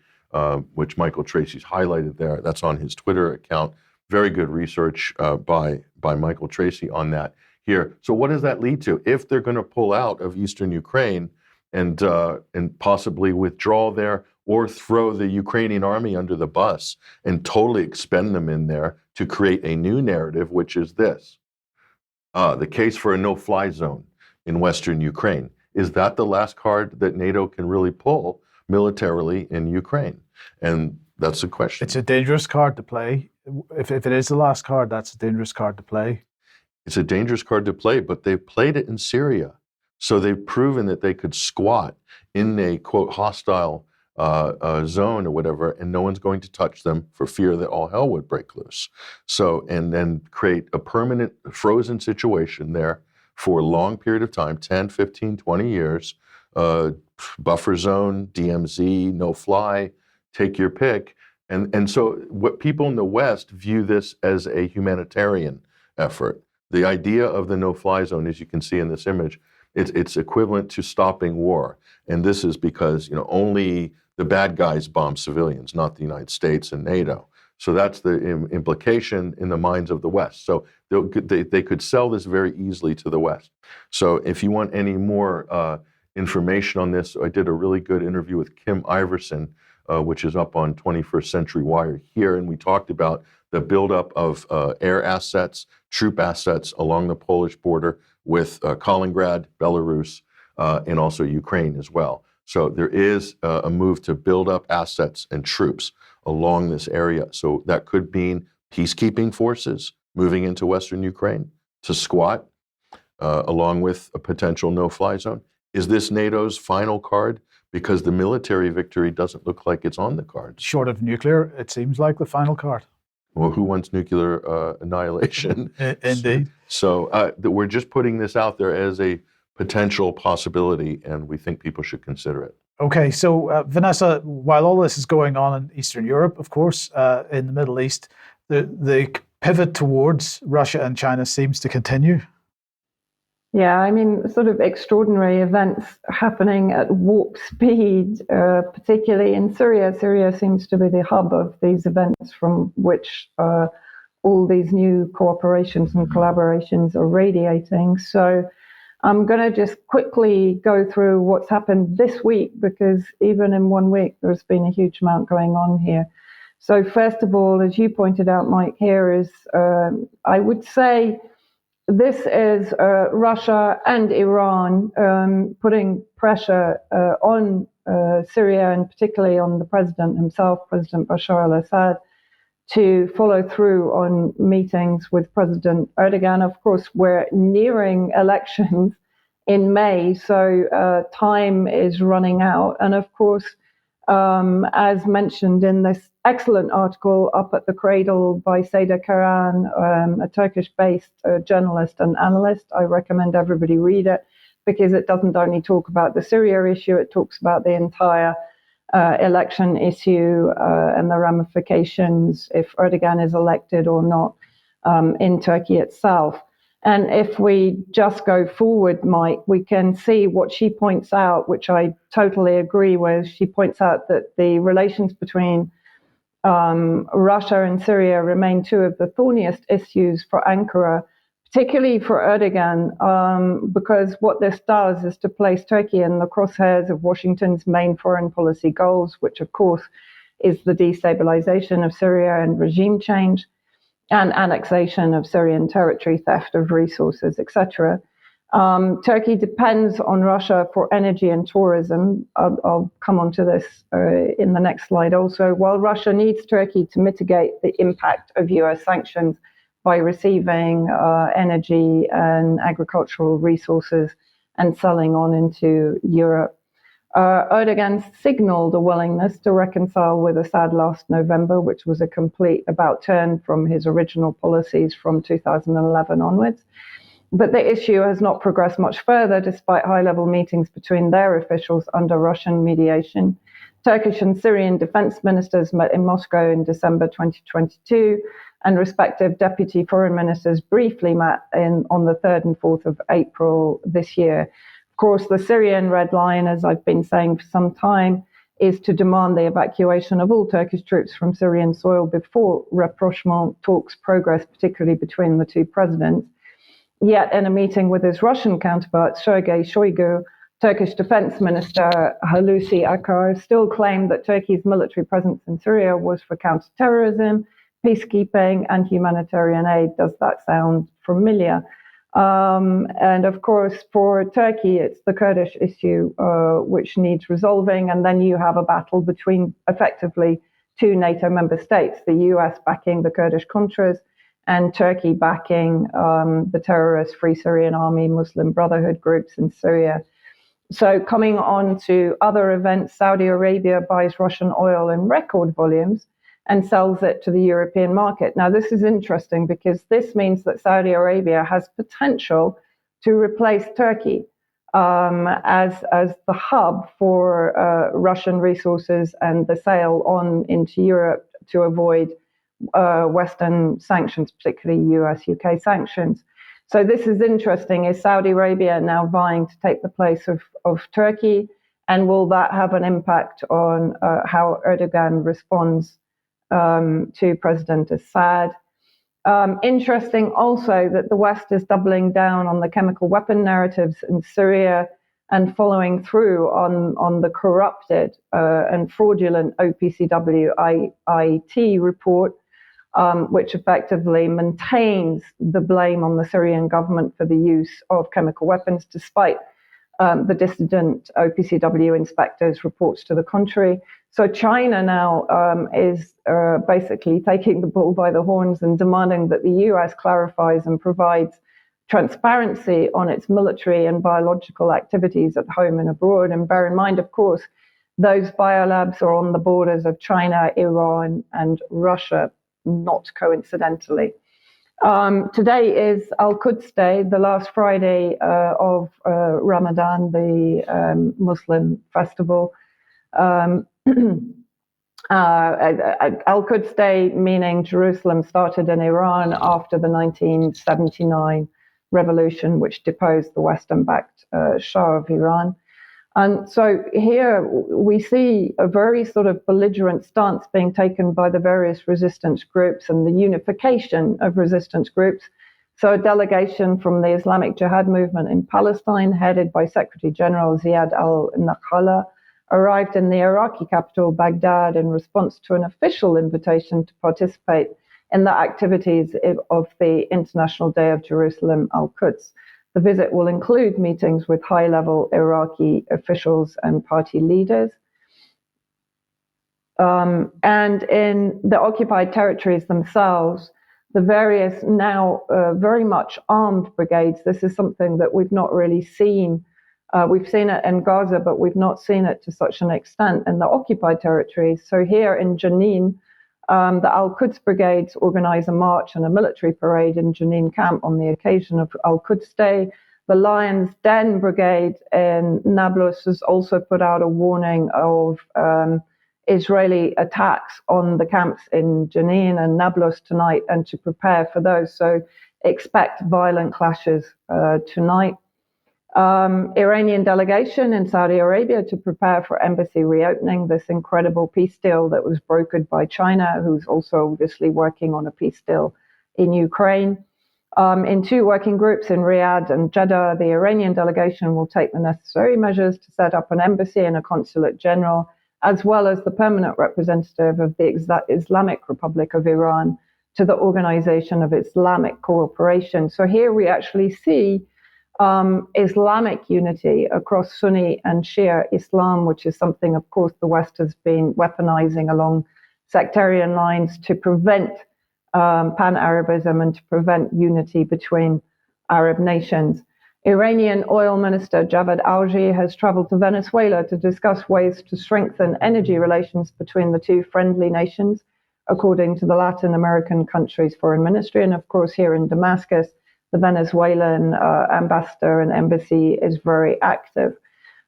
which Michael Tracy's highlighted there. That's on his Twitter account. Very good research by Michael Tracy on that here. So what does that lead to? If they're going to pull out of Eastern Ukraine and possibly withdraw there or throw the Ukrainian army under the bus and totally expend them in there to create a new narrative, which is this. The case for a no-fly zone in Western Ukraine. Is that the last card that NATO can really pull militarily in Ukraine? And that's the question. It's a dangerous card to play. If it is the last card, that's a dangerous card to play. It's a dangerous card to play, but they've played it in Syria. So they've proven that they could squat in a, quote, hostile zone or whatever, and no one's going to touch them for fear that all hell would break loose. So, and then create a permanent frozen situation there for a long period of time, 10, 15, 20 years, buffer zone, DMZ, no fly, take your pick. And so what people in the West view this as a humanitarian effort. The idea of the no-fly zone, as you can see in this image, it's equivalent to stopping war. And this is because only the bad guys bomb civilians, not the United States and NATO. So that's the implication in the minds of the West. So they could sell this very easily to the West. So if you want any more information on this, I did a really good interview with Kim Iverson, which is up on 21st Century Wire here, and we talked about the buildup of air assets, troop assets along the Polish border with Kaliningrad, Belarus, and also Ukraine as well. So there is a move to build up assets and troops along this area. So that could mean peacekeeping forces moving into Western Ukraine to squat, along with a potential no-fly zone. Is this NATO's final card? Because the military victory doesn't look like it's on the cards. Short of nuclear, it seems like the final card. Well, who wants nuclear annihilation? Indeed. So we're just putting this out there as a potential possibility, and we think people should consider it. Okay, so Vanessa, while all this is going on in Eastern Europe, of course, in the Middle East, the pivot towards Russia and China seems to continue. Yeah, I mean, sort of extraordinary events happening at warp speed, particularly in Syria. Syria seems to be the hub of these events from which all these new cooperations and collaborations are radiating. So I'm going to just quickly go through what's happened this week, because even in 1 week, there's been a huge amount going on here. So first of all, as you pointed out, Mike, here is, I would say, this is Russia and Iran putting pressure on Syria, and particularly on the president himself, President Bashar al-Assad, to follow through on meetings with President Erdogan. Of course, we're nearing elections in May, so time is running out. And of course, as mentioned in this excellent article up at the Cradle by Seda Karan, a Turkish-based journalist and analyst. I recommend everybody read it, because it doesn't only talk about the Syria issue, it talks about the entire election issue and the ramifications if Erdogan is elected or not in Turkey itself. And if we just go forward, Mike, we can see what she points out, which I totally agree with. She points out that the relations between Russia and Syria remain two of the thorniest issues for Ankara, particularly for Erdogan, because what this does is to place Turkey in the crosshairs of Washington's main foreign policy goals, which, of course, is the destabilization of Syria and regime change, and annexation of Syrian territory, theft of resources, etc. Turkey depends on Russia for energy and tourism. I'll come on to this in the next slide also. While Russia needs Turkey to mitigate the impact of US sanctions by receiving energy and agricultural resources and selling on into Europe. Erdogan signaled a willingness to reconcile with Assad last November, which was a complete about-turn from his original policies from 2011 onwards. But the issue has not progressed much further, despite high-level meetings between their officials under Russian mediation. Turkish and Syrian defense ministers met in Moscow in December 2022, and respective deputy foreign ministers briefly met on the 3rd and 4th of April this year. Of course, the Syrian red line, as I've been saying for some time, is to demand the evacuation of all Turkish troops from Syrian soil before rapprochement talks progress, particularly between the two presidents. Yet, in a meeting with his Russian counterpart, Sergei Shoigu, Turkish Defense Minister Hulusi Akar still claimed that Turkey's military presence in Syria was for counterterrorism, peacekeeping, and humanitarian aid. Does that sound familiar? And of course, for Turkey, it's the Kurdish issue which needs resolving. And then you have a battle between effectively two NATO member states, the US backing the Kurdish Contras and Turkey backing the terrorist Free Syrian Army, Muslim Brotherhood groups in Syria. So coming on to other events, Saudi Arabia buys Russian oil in record volumes and sells it to the European market. Now, this is interesting because this means that Saudi Arabia has potential to replace Turkey as the hub for Russian resources and the sale on into Europe to avoid Western sanctions, particularly US, UK sanctions. So this is interesting. Is Saudi Arabia now vying to take the place of Turkey? And will that have an impact on how Erdogan responds to President Assad? Interesting also that the West is doubling down on the chemical weapon narratives in Syria and following through on the corrupted and fraudulent OPCW IT report, which effectively maintains the blame on the Syrian government for the use of chemical weapons, despite the dissident OPCW inspectors' reports to the contrary. So China now is basically taking the bull by the horns and demanding that the US clarifies and provides transparency on its military and biological activities at home and abroad. And bear in mind, of course, those biolabs are on the borders of China, Iran, and Russia, not coincidentally. Today is Al-Quds Day, the last Friday of Ramadan, the Muslim festival. Al-Quds Day, meaning Jerusalem, started in Iran after the 1979 revolution, which deposed the Western-backed Shah of Iran. And so here we see a very sort of belligerent stance being taken by the various resistance groups and the unification of resistance groups. So a delegation from the Islamic Jihad movement in Palestine, headed by Secretary General Ziad al-Nakhala, arrived in the Iraqi capital, Baghdad, in response to an official invitation to participate in the activities of the International Day of Jerusalem, Al-Quds. The visit will include meetings with high-level Iraqi officials and party leaders. And in the occupied territories themselves, the various now very much armed brigades, this is something that we've not really seen. We've seen it in Gaza, but we've not seen it to such an extent in the occupied territories. So here in Jenin, the Al-Quds brigades organize a march and a military parade in Jenin camp on the occasion of Al-Quds Day. The Lion's Den brigade in Nablus has also put out a warning of Israeli attacks on the camps in Jenin and Nablus tonight, and to prepare for those. So expect violent clashes tonight. Iranian delegation in Saudi Arabia to prepare for embassy reopening, this incredible peace deal that was brokered by China, who's also obviously working on a peace deal in Ukraine. In two working groups in Riyadh and Jeddah, the Iranian delegation will take the necessary measures to set up an embassy and a consulate general, as well as the permanent representative of the Islamic Republic of Iran to the Organization of Islamic Cooperation. So here we actually see Islamic unity across Sunni and Shia Islam, which is something, of course, the West has been weaponizing along sectarian lines to prevent pan-Arabism and to prevent unity between Arab nations. Iranian oil minister Javad Alji has traveled to Venezuela to discuss ways to strengthen energy relations between the two friendly nations, according to the Latin American country's foreign ministry. And of course, here in Damascus, the Venezuelan ambassador and embassy is very active.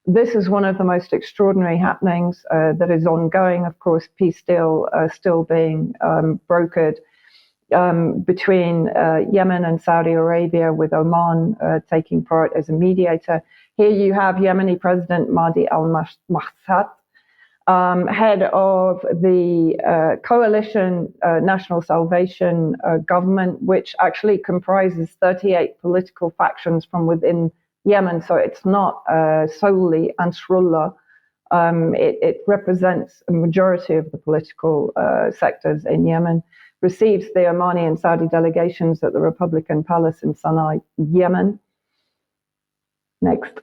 This is one of the most extraordinary happenings that is ongoing. Of course, peace deal still being brokered between Yemen and Saudi Arabia, with Oman taking part as a mediator. Here you have Yemeni President Mahdi al-Mahsat, head of the coalition National Salvation government, which actually comprises 38 political factions from within Yemen. So it's not solely Ansarullah. It represents a majority of the political sectors in Yemen. Receives the Omani and Saudi delegations at the Republican Palace in Sana'a, Yemen. Next.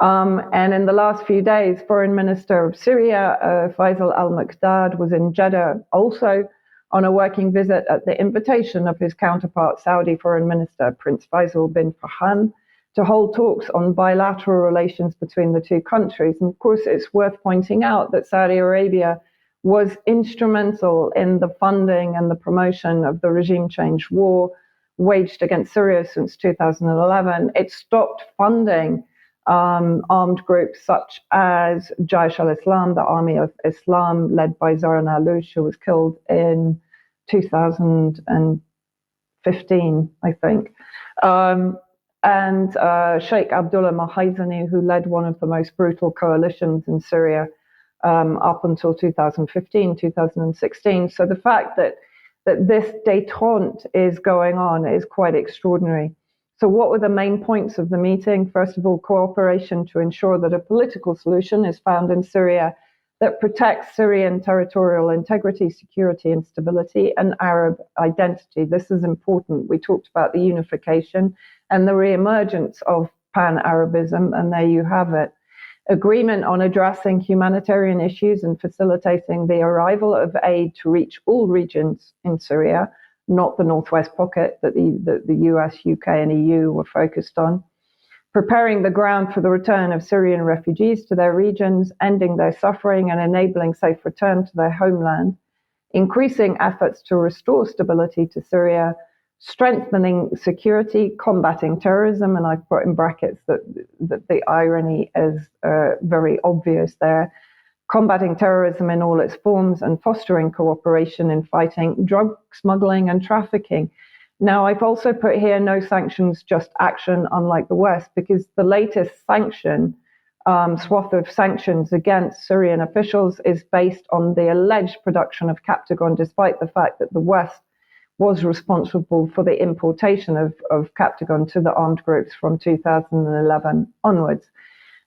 And in the last few days, Foreign Minister of Syria, Faisal al-Muqdad, was in Jeddah also on a working visit at the invitation of his counterpart, Saudi Foreign Minister Prince Faisal bin Farhan, to hold talks on bilateral relations between the two countries. And of course, it's worth pointing out that Saudi Arabia was instrumental in the funding and the promotion of the regime change war, waged against Syria since 2011, it stopped funding armed groups such as Jaish al-Islam, the Army of Islam, led by Zoran Aloush, who was killed in 2015, I think. And Sheikh Abdullah Mahizani, who led one of the most brutal coalitions in Syria up until 2015, 2016. So the fact that this détente is going on is quite extraordinary. So what were the main points of the meeting? First of all, cooperation to ensure that a political solution is found in Syria that protects Syrian territorial integrity, security, and stability, and Arab identity. This is important. We talked about the unification and the reemergence of pan-Arabism, and there you have it. Agreement on addressing humanitarian issues and facilitating the arrival of aid to reach all regions in Syria, not the northwest pocket that the US, UK, and EU were focused on. Preparing the ground for the return of Syrian refugees to their regions, ending their suffering and enabling safe return to their homeland. Increasing efforts to restore stability to Syria, strengthening security, combating terrorism, and I've put in brackets that the irony is very obvious there, combating terrorism in all its forms and fostering cooperation in fighting drug smuggling and trafficking. Now, I've also put here no sanctions, just action, unlike the West, because the latest swath of sanctions against Syrian officials is based on the alleged production of Captagon, despite the fact that the West was responsible for the importation of Captagon to the armed groups from 2011 onwards.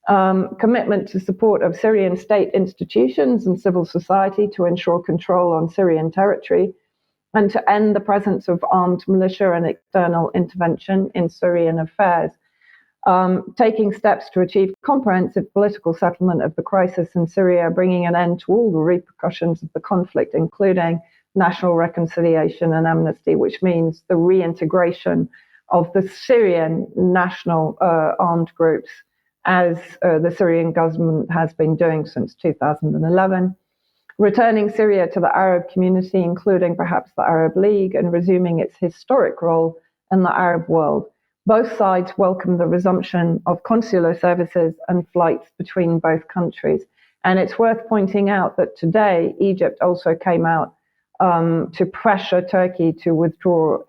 Commitment to support of Syrian state institutions and civil society to ensure control on Syrian territory, and to end the presence of armed militia and external intervention in Syrian affairs. Taking steps to achieve comprehensive political settlement of the crisis in Syria, bringing an end to all the repercussions of the conflict, including national reconciliation and amnesty, which means the reintegration of the Syrian national armed groups, as the Syrian government has been doing since 2011. Returning Syria to the Arab community, including perhaps the Arab League, and resuming its historic role in the Arab world. Both sides welcome the resumption of consular services and flights between both countries. And it's worth pointing out that today, Egypt also came out to pressure Turkey to withdraw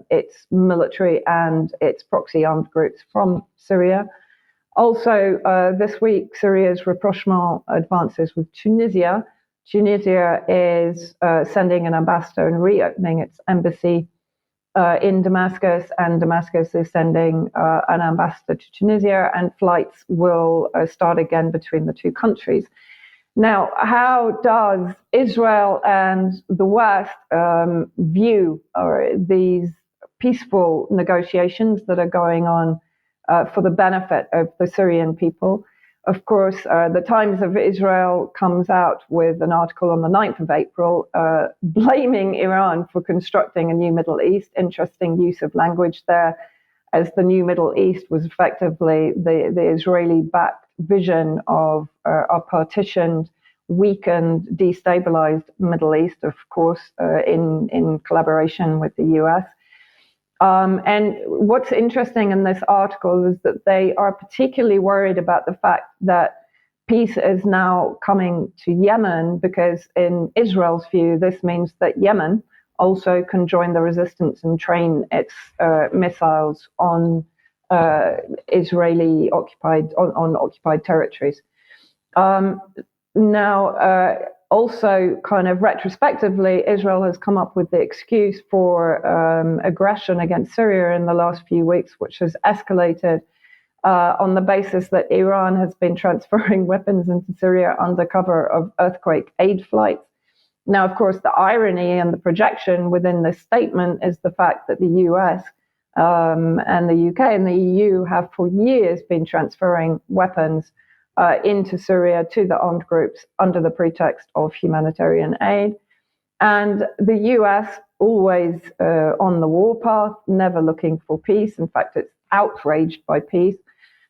its military and its proxy armed groups from Syria. Also, this week, Syria's rapprochement advances with Tunisia. Tunisia is sending an ambassador and reopening its embassy in Damascus, and Damascus is sending an ambassador to Tunisia, and flights will start again between the two countries. Now, how does Israel and the West view these peaceful negotiations that are going on for the benefit of the Syrian people? Of course, the Times of Israel comes out with an article on the 9th of April blaming Iran for constructing a new Middle East. Interesting use of language there, as the new Middle East was effectively the Israeli-backed vision of a partitioned, weakened, destabilized Middle East, of course, in collaboration with the US. And what's interesting in this article is that they are particularly worried about the fact that peace is now coming to Yemen, because in Israel's view, this means that Yemen also can join the resistance and train its missiles on Israeli occupied territories. Also, kind of retrospectively, Israel has come up with the excuse for aggression against Syria in the last few weeks, which has escalated on the basis that Iran has been transferring weapons into Syria under cover of earthquake aid flights. Now, of course, the irony and the projection within this statement is the fact that the US and the UK and the EU have for years been transferring weapons into Syria to the armed groups under the pretext of humanitarian aid. And the US, always on the warpath, never looking for peace. In fact, it's outraged by peace,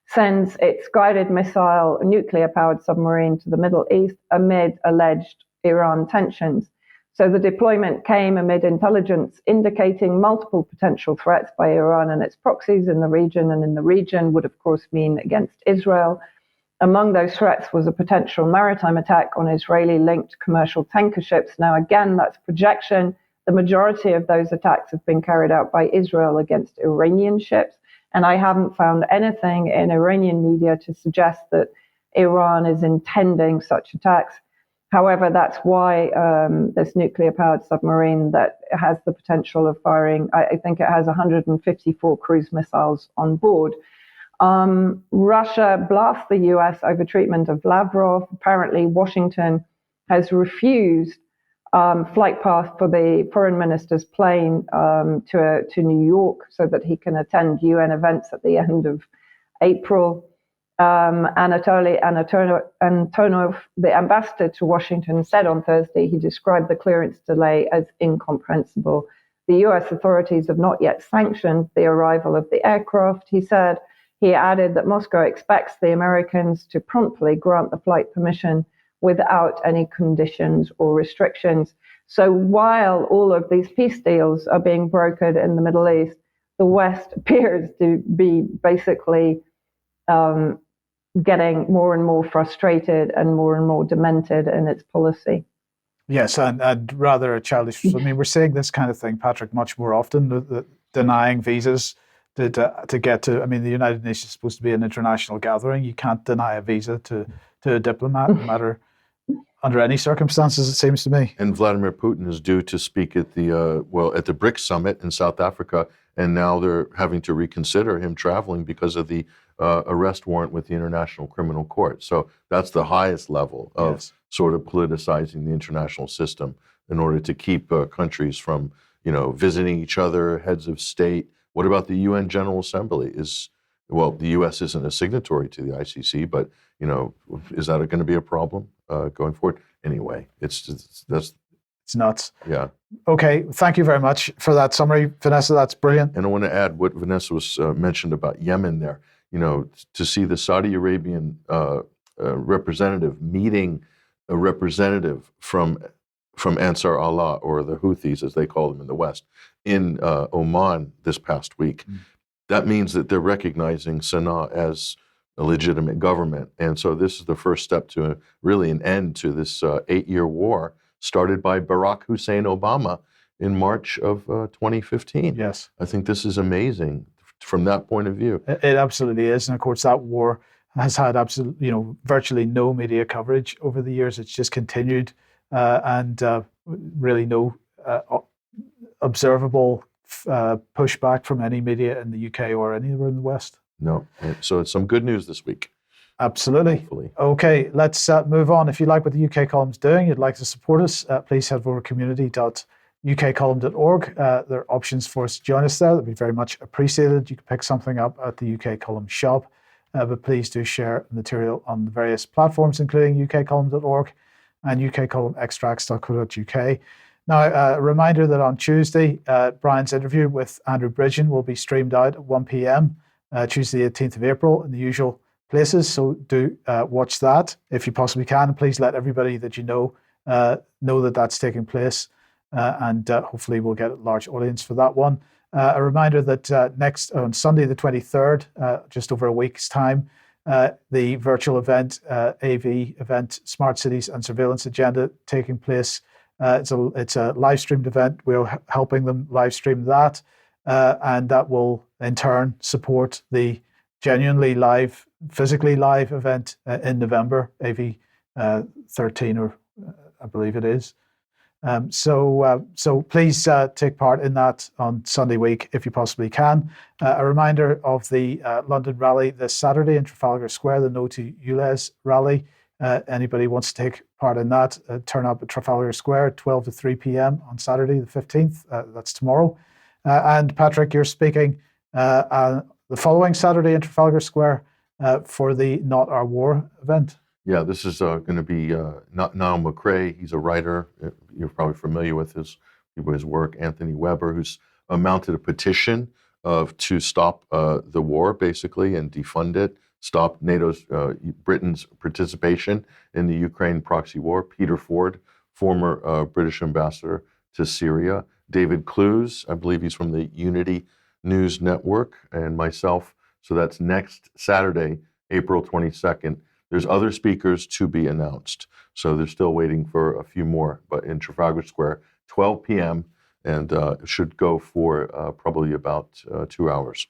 sends its guided missile, nuclear-powered submarine to the Middle East amid alleged Iran tensions. So the deployment came amid intelligence indicating multiple potential threats by Iran and its proxies in the region, and in the region would, of course, mean against Israel. Among those threats was a potential maritime attack on Israeli-linked commercial tanker ships. Now, again, that's projection. The majority of those attacks have been carried out by Israel against Iranian ships, and I haven't found anything in Iranian media to suggest that Iran is intending such attacks. However, that's why this nuclear-powered submarine that has the potential of firing, I think it has 154 cruise missiles on board. Russia blasts the US over treatment of Lavrov. Apparently, Washington has refused flight path for the foreign minister's plane to New York so that he can attend UN events at the end of April. Anatoly Antonov, the ambassador to Washington, said on Thursday he described the clearance delay as incomprehensible. The US authorities have not yet sanctioned the arrival of the aircraft, he said. He added that Moscow expects the Americans to promptly grant the flight permission without any conditions or restrictions. So while all of these peace deals are being brokered in the Middle East, the West appears to be basically getting more and more frustrated and more demented in its policy. Yes, and rather childish. I mean, we're seeing this kind of thing, Patrick, much more often, the denying visas to get to. I mean, the United Nations is supposed to be an international gathering. You can't deny a visa to a diplomat, no matter under any circumstances, it seems to me. And Vladimir Putin is due to speak at the at the BRICS summit in South Africa, and now they're having to reconsider him traveling because of the arrest warrant with the International Criminal Court. So that's the highest level of sort of politicizing the international system in order to keep countries from, visiting each other, heads of state. What about the UN General Assembly? The U.S. isn't a signatory to the ICC, but is that going to be a problem going forward? Anyway, it's nuts. Yeah. Okay, thank you very much for that summary, Vanessa. That's brilliant. And I want to add what Vanessa was mentioned about Yemen there. To see the Saudi Arabian representative meeting a representative from Ansar Allah, or the Houthis, as they call them in the West, in Oman this past week. That means that they're recognizing Sana'a as a legitimate government. And so this is the first step to really an end to this 8-year war started by Barack Hussein Obama in March of 2015. Yes. I think this is amazing from that point of view. It absolutely is. And of course, that war has had virtually no media coverage over the years. It's just continued and really no observable pushback from any media in the UK or anywhere in the West. No. So it's some good news this week. Absolutely. Hopefully. Okay, let's move on. If you like what the UK Column's doing, you'd like to support us, please head over to community.ukcolumn.org. There are options for us to join us there. That'd be very much appreciated. You can pick something up at the UK Column shop, but please do share material on the various platforms, including ukcolumn.org and ukcolumnextracts.co.uk. Now, a reminder that on Tuesday, Brian's interview with Andrew Bridgen will be streamed out at 1 p.m. Tuesday, 18th of April, in the usual places. So do watch that if you possibly can. And please let everybody that you know that that's taking place. And hopefully we'll get a large audience for that one. A reminder that next on Sunday, the 23rd, just over a week's time, the virtual event, AV event, Smart Cities and Surveillance Agenda, taking place. It's a live streamed event. We're helping them live stream that, and that will in turn support the genuinely live, physically live event in November, AV 13, or I believe it is. So please take part in that on Sunday week if you possibly can. A reminder of the London rally this Saturday in Trafalgar Square, the No to ULEZ rally. Anybody wants to take part in that, turn up at Trafalgar Square, 12 to 3 p.m. on Saturday the 15th. That's tomorrow. And Patrick, you're speaking the following Saturday in Trafalgar Square for the Not Our War event. Yeah, this is going to be Niall McRae. He's a writer. You're probably familiar with his work. Anthony Weber, who's mounted a petition to stop the war, basically, and defund it, stop Britain's participation in the Ukraine proxy war. Peter Ford former British ambassador to Syria, David Clues, I believe he's from the Unity News Network, and myself. So that's next Saturday, April 22nd. There's other speakers to be announced. So they're still waiting for a few more, but in Trafalgar Square, 12 p.m., and it should go for probably about 2 hours.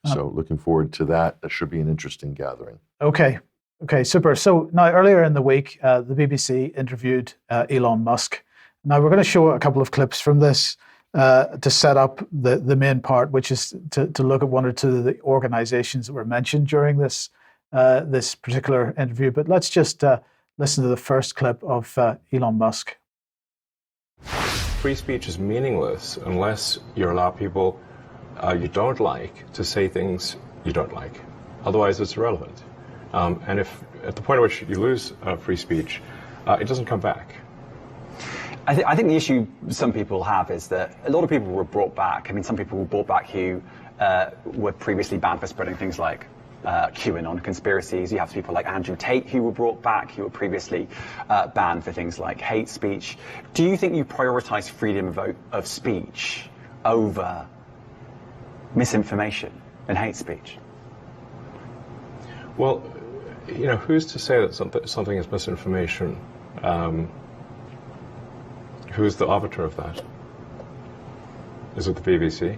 So looking forward to that. That should be an interesting gathering. Okay, super. So now earlier in the week, the BBC interviewed Elon Musk. Now we're going to show a couple of clips from this to set up the main part, which is to look at one or two of the organizations that were mentioned during this this particular interview. But let's just listen to the first clip of Elon Musk. Free speech is meaningless unless you allow people you don't like to say things you don't like. Otherwise, it's irrelevant. And if at the point at which you lose free speech, it doesn't come back. I think the issue some people have is that a lot of people were brought back. I mean, some people were brought back who were previously banned for spreading things like QAnon conspiracies. You have people like Andrew Tate who were brought back, who were previously banned for things like hate speech. Do you think you prioritize freedom of speech over misinformation and hate speech? Well, you know, who's to say that something is misinformation? Who's the arbiter of that? Is it the BBC?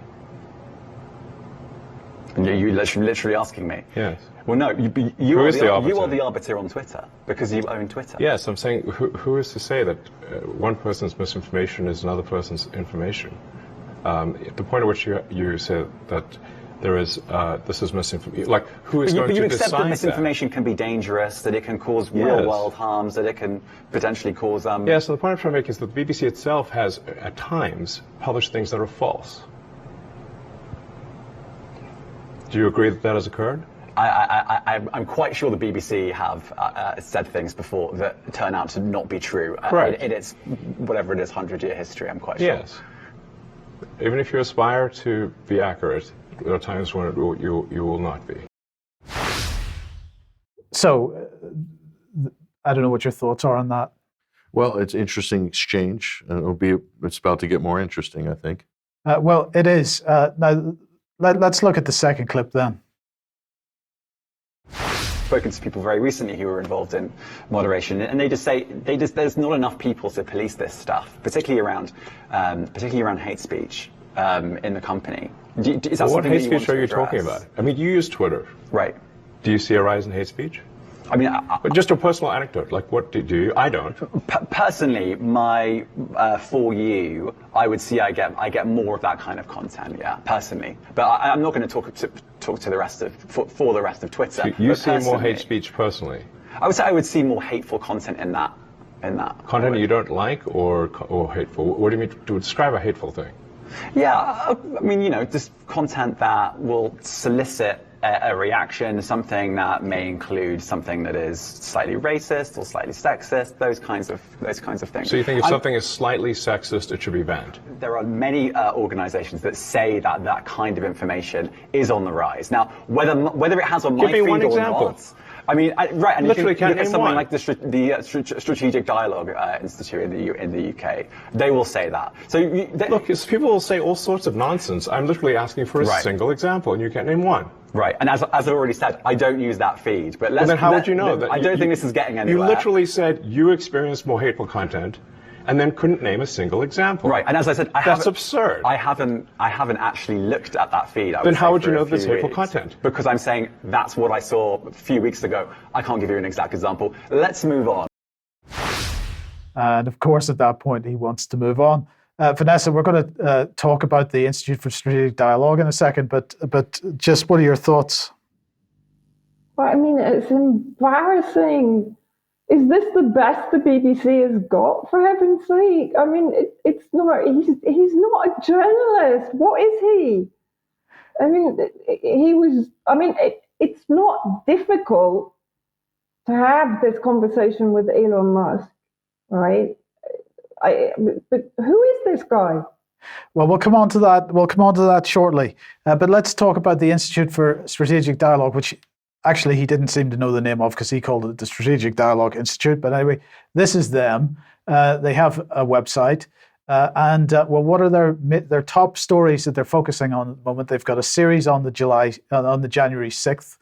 You're literally asking me? Yes. Well, no, you are the arbiter on Twitter, because you own Twitter. Yes, I'm saying who is to say that one person's misinformation is another person's information? At the point at which you say that there is this is misinformation, like who is going to decide that? You accept that misinformation can be dangerous, that it can cause real-world harms, that it can potentially cause... Yeah, so the point I'm trying to make is that the BBC itself has, at times, published things that are false. Do you agree that that has occurred? I'm quite sure the BBC have said things before that turn out to not be true. Correct. In its, whatever it is, 100-year history, I'm quite sure. Yes. Even if you aspire to be accurate, there are times when you will not be. So, I don't know what your thoughts are on that. Well, it's interesting exchange, and it's about to get more interesting, I think. Well, it is. Now, let's look at the second clip then. Spoken to people very recently who were involved in moderation, and they just say there's not enough people to police this stuff, particularly around hate speech in the company. Is that what hate speech are you address? talking about? I mean, you use Twitter, right? Do you see a rise in hate speech? I mean, but just a personal anecdote. Like, what do you? I don't. Personally, for you, I would see I get more of that kind of content. Yeah, personally, but I'm not going to talk to the rest of for the rest of Twitter. So you see more hate speech personally? I would say I would see more hateful content in that. Content you don't like or hateful? What do you mean to describe a hateful thing? Yeah, I mean, you know, just content that will solicit a reaction, something that may include something that is slightly racist or slightly sexist, those kinds of things. So you think if something is slightly sexist, it should be banned? There are many organizations that say that that kind of information is on the rise. Now, whether it has on my feed or not. I mean, right, and literally if you look at something one. like the Strategic Dialogue Institute in the UK, they will say that. So look, people will say all sorts of nonsense. I'm literally asking for a single example, and you can't name one. Right, and as I already said, I don't use that feed. But then how would you know that? I don't think this is getting anywhere. You literally said you experienced more hateful content, and then couldn't name a single example. Right, and as I said, that's absurd. I haven't actually looked at that feed. Then how would you know there's hateful content? Because I'm saying that's what I saw a few weeks ago. I can't give you an exact example. Let's move on. And of course, at that point, he wants to move on. Vanessa, we're going to talk about the Institute for Strategic Dialogue in a second, but just what are your thoughts? Well, I mean, it's embarrassing. Is this the best the BBC has got, for heaven's sake? I mean, it's not. He's not a journalist. What is he? I mean, he was. I mean, it's not difficult to have this conversation with Elon Musk, right? But who is this guy? Well, we'll come on to that. We'll come on to that shortly. But let's talk about the Institute for Strategic Dialogue, which actually he didn't seem to know the name of because he called it the Strategic Dialogue Institute. But anyway, this is them. They have a website. What are their top stories that they're focusing on at the moment? They've got a series on the January 6th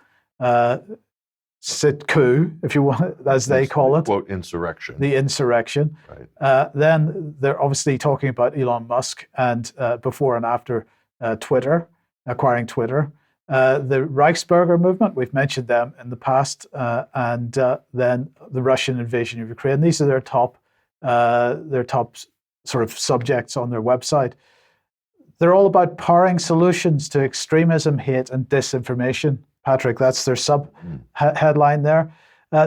sit coup, if you want, as they call it. Quote, insurrection. The insurrection. Right. Then they're obviously talking about Elon Musk and before and after Twitter, acquiring Twitter. The Reichsbürger movement, we've mentioned them in the past, and then the Russian invasion of Ukraine. These are their top sort of subjects on their website. They're all about powering solutions to extremism, hate, and disinformation. Patrick, that's their headline there.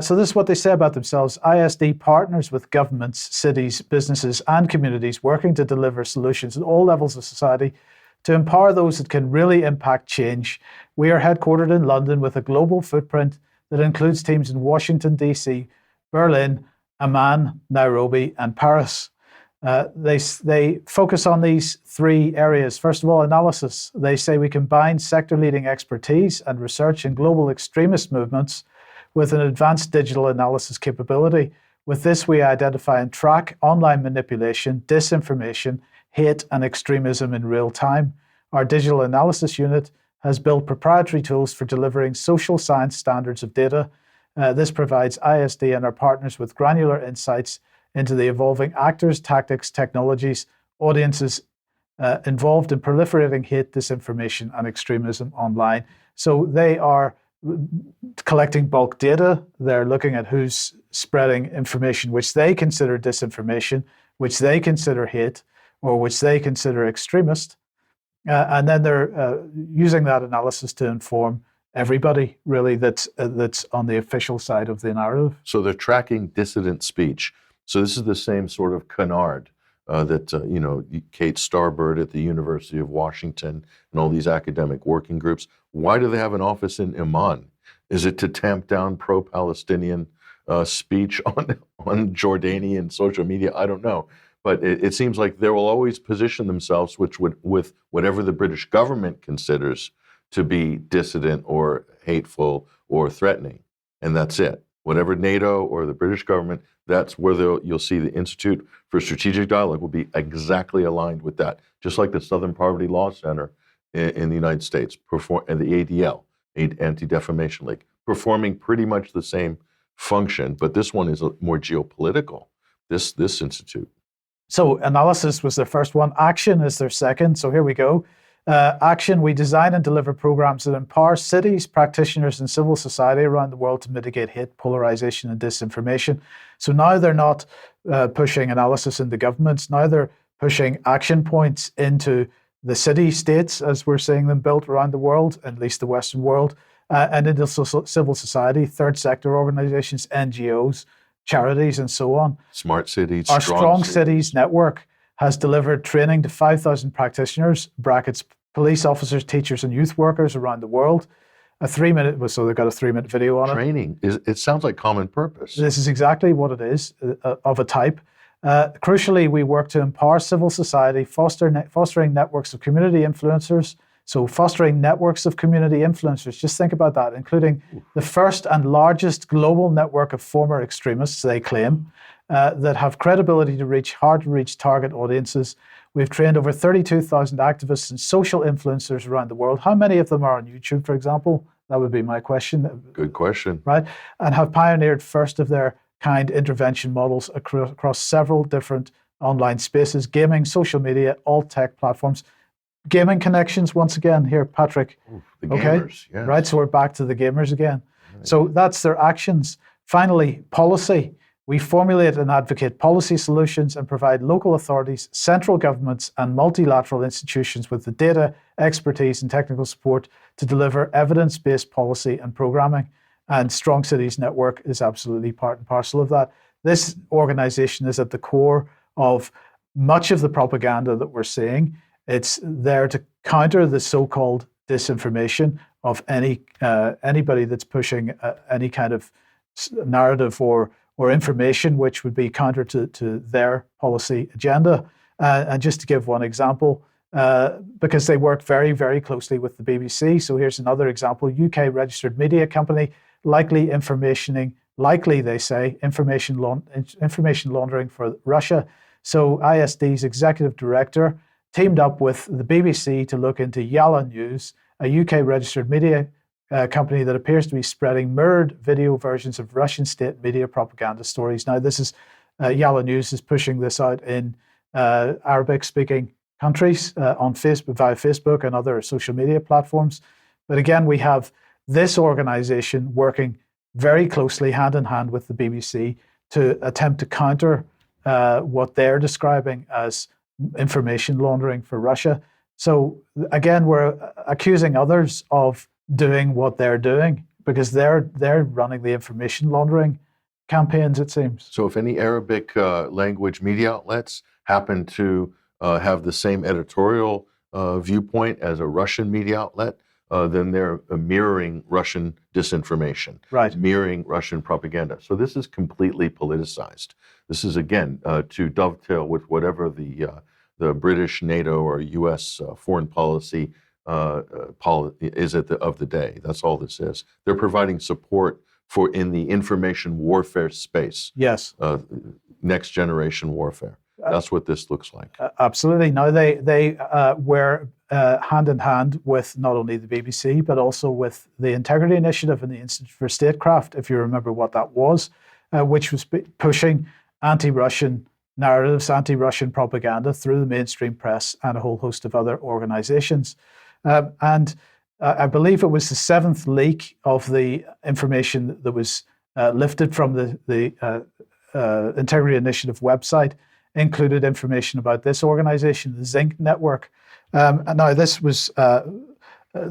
So this is what they say about themselves. ISD partners with governments, cities, businesses, and communities working to deliver solutions at all levels of society to empower those that can really impact change. We are headquartered in London with a global footprint that includes teams in Washington, D.C., Berlin, Amman, Nairobi, and Paris. They focus on these three areas. First of all, analysis. They say we combine sector-leading expertise and research in global extremist movements with an advanced digital analysis capability. With this, we identify and track online manipulation, disinformation, hate, and extremism in real time. Our digital analysis unit has built proprietary tools for delivering social science standards of data. This provides ISD and our partners with granular insights into the evolving actors, tactics, technologies, audiences involved in proliferating hate, disinformation, and extremism online. So they are collecting bulk data. They're looking at who's spreading information which they consider disinformation, which they consider hate, or which they consider extremist. And then they're using that analysis to inform everybody, really, that's on the official side of the narrative. So they're tracking dissident speech. So this is the same sort of canard that Kate Starbird at the University of Washington and all these academic working groups. Why do they have an office in Amman? Is it to tamp down pro-Palestinian speech on Jordanian social media? I don't know. But it seems like they will always position themselves with whatever the British government considers to be dissident or hateful or threatening. And that's it. Whatever NATO or the British government, that's where you'll see the Institute for Strategic Dialogue will be exactly aligned with that. Just like the Southern Poverty Law Center in the United States, and the ADL, Anti-Defamation League, performing pretty much the same function, but this one is more geopolitical, this institute. So analysis was their first one. Action is their second. So here we go. Action, we design and deliver programs that empower cities, practitioners, and civil society around the world to mitigate hate, polarization, and disinformation. So now they're not pushing analysis into governments. Now they're pushing action points into the city-states, as we're seeing them built around the world, at least the Western world, and into civil society, third sector organizations, NGOs, charities, and so on. Smart cities. Our Strong Cities network has delivered training to 5,000 practitioners, brackets, police officers, teachers, and youth workers around the world. So they've got a 3-minute video on it. Training, it sounds like common purpose. This is exactly what it is, of a type. Crucially, we work to empower civil society, fostering networks of community influencers. So fostering networks of community influencers, just think about that, including the first and largest global network of former extremists, they claim, that have credibility to reach hard-to-reach target audiences. We've trained over 32,000 activists and social influencers around the world. How many of them are on YouTube, for example? That would be my question. Good question. Right? And have pioneered first of their kind intervention models across several different online spaces, gaming, social media, all tech platforms. Gaming connections, once again, here, Patrick. Ooh, the gamers, yes. Right, so we're back to the gamers again. Right. So that's their actions. Finally, policy. We formulate and advocate policy solutions and provide local authorities, central governments, and multilateral institutions with the data, expertise, and technical support to deliver evidence-based policy and programming. And Strong Cities Network is absolutely part and parcel of that. This organization is at the core of much of the propaganda that we're seeing. It's there to counter the so-called disinformation of anybody that's pushing any kind of narrative or information which would be counter to their policy agenda. And just to give one example, because they work very, very closely with the BBC. So here's another example. UK registered media company likely informationing likely, they say, information laundering for Russia. So ISD's executive director teamed up with the BBC to look into Yalla News, a UK-registered media company that appears to be spreading mirrored video versions of Russian state media propaganda stories. Now, this is Yalla News is pushing this out in Arabic-speaking countries on Facebook, via Facebook and other social media platforms. But again, we have this organization working very closely hand in hand with the BBC to attempt to counter what they're describing as information laundering for Russia. So again, we're accusing others of doing what they're doing because they're running the information laundering campaigns, it seems. So if any Arabic language media outlets happen to have the same editorial viewpoint as a Russian media outlet, then they're mirroring Russian disinformation, right? Mirroring Russian propaganda. So this is completely politicized. This is, again, to dovetail with whatever the British, NATO, or U.S. Foreign policy is of the day. That's all this is. They're providing support for in the information warfare space. Yes. Next generation warfare. That's what this looks like. Absolutely. Now they were hand in hand with not only the BBC but also with the Integrity Initiative and the Institute for Statecraft, if you remember what that was, which was pushing anti-Russian narratives, anti-Russian propaganda through the mainstream press and a whole host of other organizations. And I believe it was the 7th leak of the information that was lifted from the Integrity Initiative website included information about this organization, the Zinc Network. And now this was, the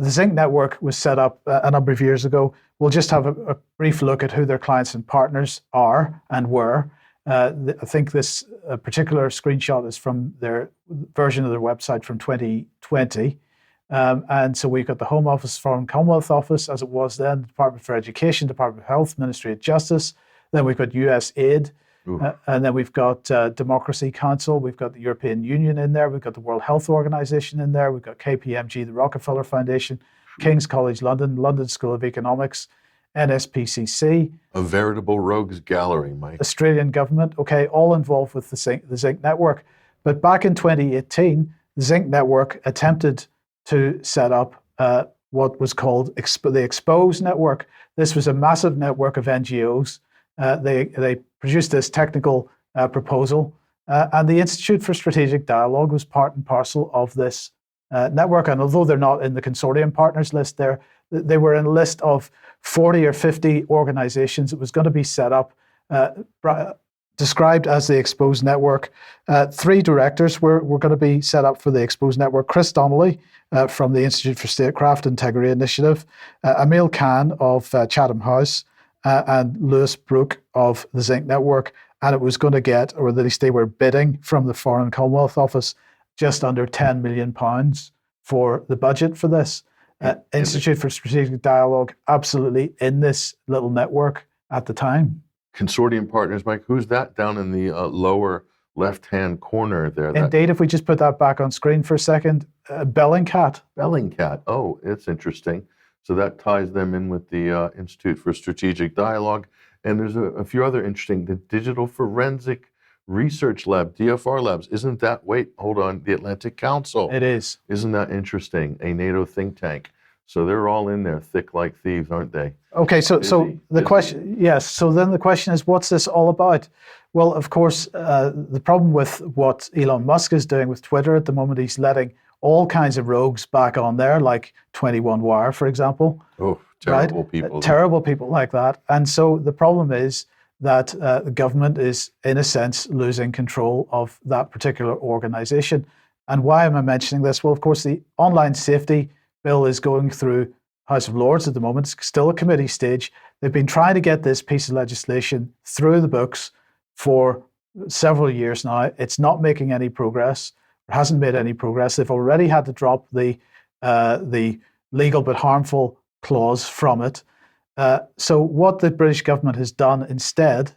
Zinc Network was set up a number of years ago. We'll just have a brief look at who their clients and partners are and were. I think this particular screenshot is from their version of their website from 2020. And so we've got the Home Office, Foreign Commonwealth Office, as it was then, the Department for Education, Department of Health, Ministry of Justice. Then we've got US Aid. And then we've got Democracy Council. We've got the European Union in there. We've got the World Health Organization in there. We've got KPMG, the Rockefeller Foundation, King's College London, London School of Economics, NSPCC. A veritable rogues gallery, Mike. Australian government, okay, all involved with the Zinc Network. But back in 2018, the Zinc Network attempted to set up what was called the Expose Network. This was a massive network of NGOs. They produced this technical proposal, and the Institute for Strategic Dialogue was part and parcel of this network. And although they're not in the consortium partners list, they were in a list of 40 or 50 organizations that was going to be set up, described as the Expose Network. 3 directors were going to be set up for the Expose Network. Chris Donnelly from the Institute for Statecraft Integrity Initiative, Emil Khan of Chatham House, and Lewis Brooke of the Zinc Network. And it was going to get, or at least they were bidding from the Foreign Commonwealth Office, just under £10 million for the budget for this. Institute for Strategic Dialogue, absolutely in this little network at the time. Consortium partners, Mike, who's that down in the lower left-hand corner there? Indeed, if we just put that back on screen for a second, Bellingcat. Bellingcat, oh, it's interesting. So that ties them in with the Institute for Strategic Dialogue. And there's a few other interesting, the Digital Forensic Research Lab, DFR Labs. Isn't that, hold on, the Atlantic Council. It is. Isn't that interesting? A NATO think tank. So they're all in there, thick like thieves, aren't they? Okay, so the question, yes. So then the question is, what's this all about? Well, of course, the problem with what Elon Musk is doing with Twitter at the moment, he's letting all kinds of rogues back on there, like 21 Wire, for example. Oh, terrible right? people. Terrible people like that. And so the problem is that the government is, in a sense, losing control of that particular organization. And why am I mentioning this? Well, of course, the online safety bill is going through House of Lords at the moment. It's still a committee stage. They've been trying to get this piece of legislation through the books for several years now. It's not making any progress. It hasn't made any progress. They've already had to drop the legal but harmful clause from it. So what the British government has done instead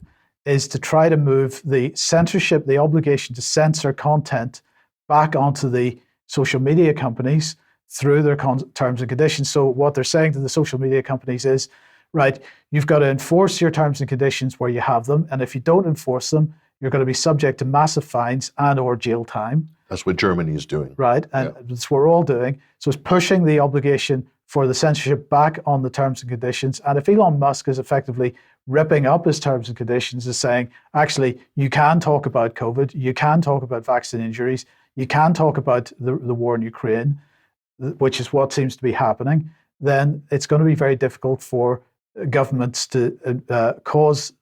is to try to move the censorship, the obligation to censor content, back onto the social media companies through their terms and conditions. So what they're saying to the social media companies is, right, you've got to enforce your terms and conditions where you have them. And if you don't enforce them, you're going to be subject to massive fines and or jail time. That's what Germany is doing. Right. And that's what we're all doing. So it's pushing the obligation for the censorship back on the terms and conditions. And if Elon Musk is effectively ripping up his terms and conditions, is saying, actually, you can talk about COVID, you can talk about vaccine injuries, you can talk about the war in Ukraine, which is what seems to be happening, then it's going to be very difficult for governments to cause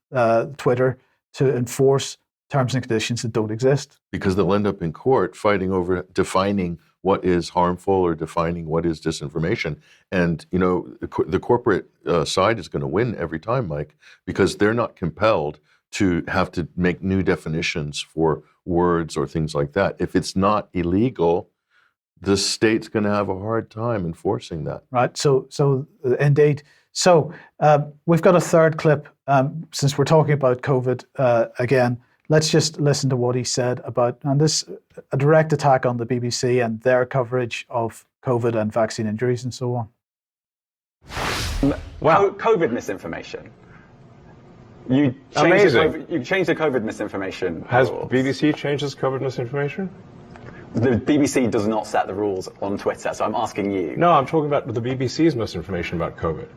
Twitter to enforce terms and conditions that don't exist. Because they'll end up in court fighting over defining what is harmful or defining what is disinformation. And, you know, the corporate side is going to win every time, Mike, because they're not compelled to have to make new definitions for words or things like that. If it's not illegal, the state's going to have a hard time enforcing that. Right. So indeed. So we've got a third clip. Since we're talking about COVID again, let's just listen to what he said about, and this a direct attack on the BBC and their coverage of COVID and vaccine injuries and so on. Wow. COVID misinformation. You changed the COVID misinformation. Has rules. BBC changed its COVID misinformation? The BBC does not set the rules on Twitter, so I'm asking you. No, I'm talking about the BBC's misinformation about COVID.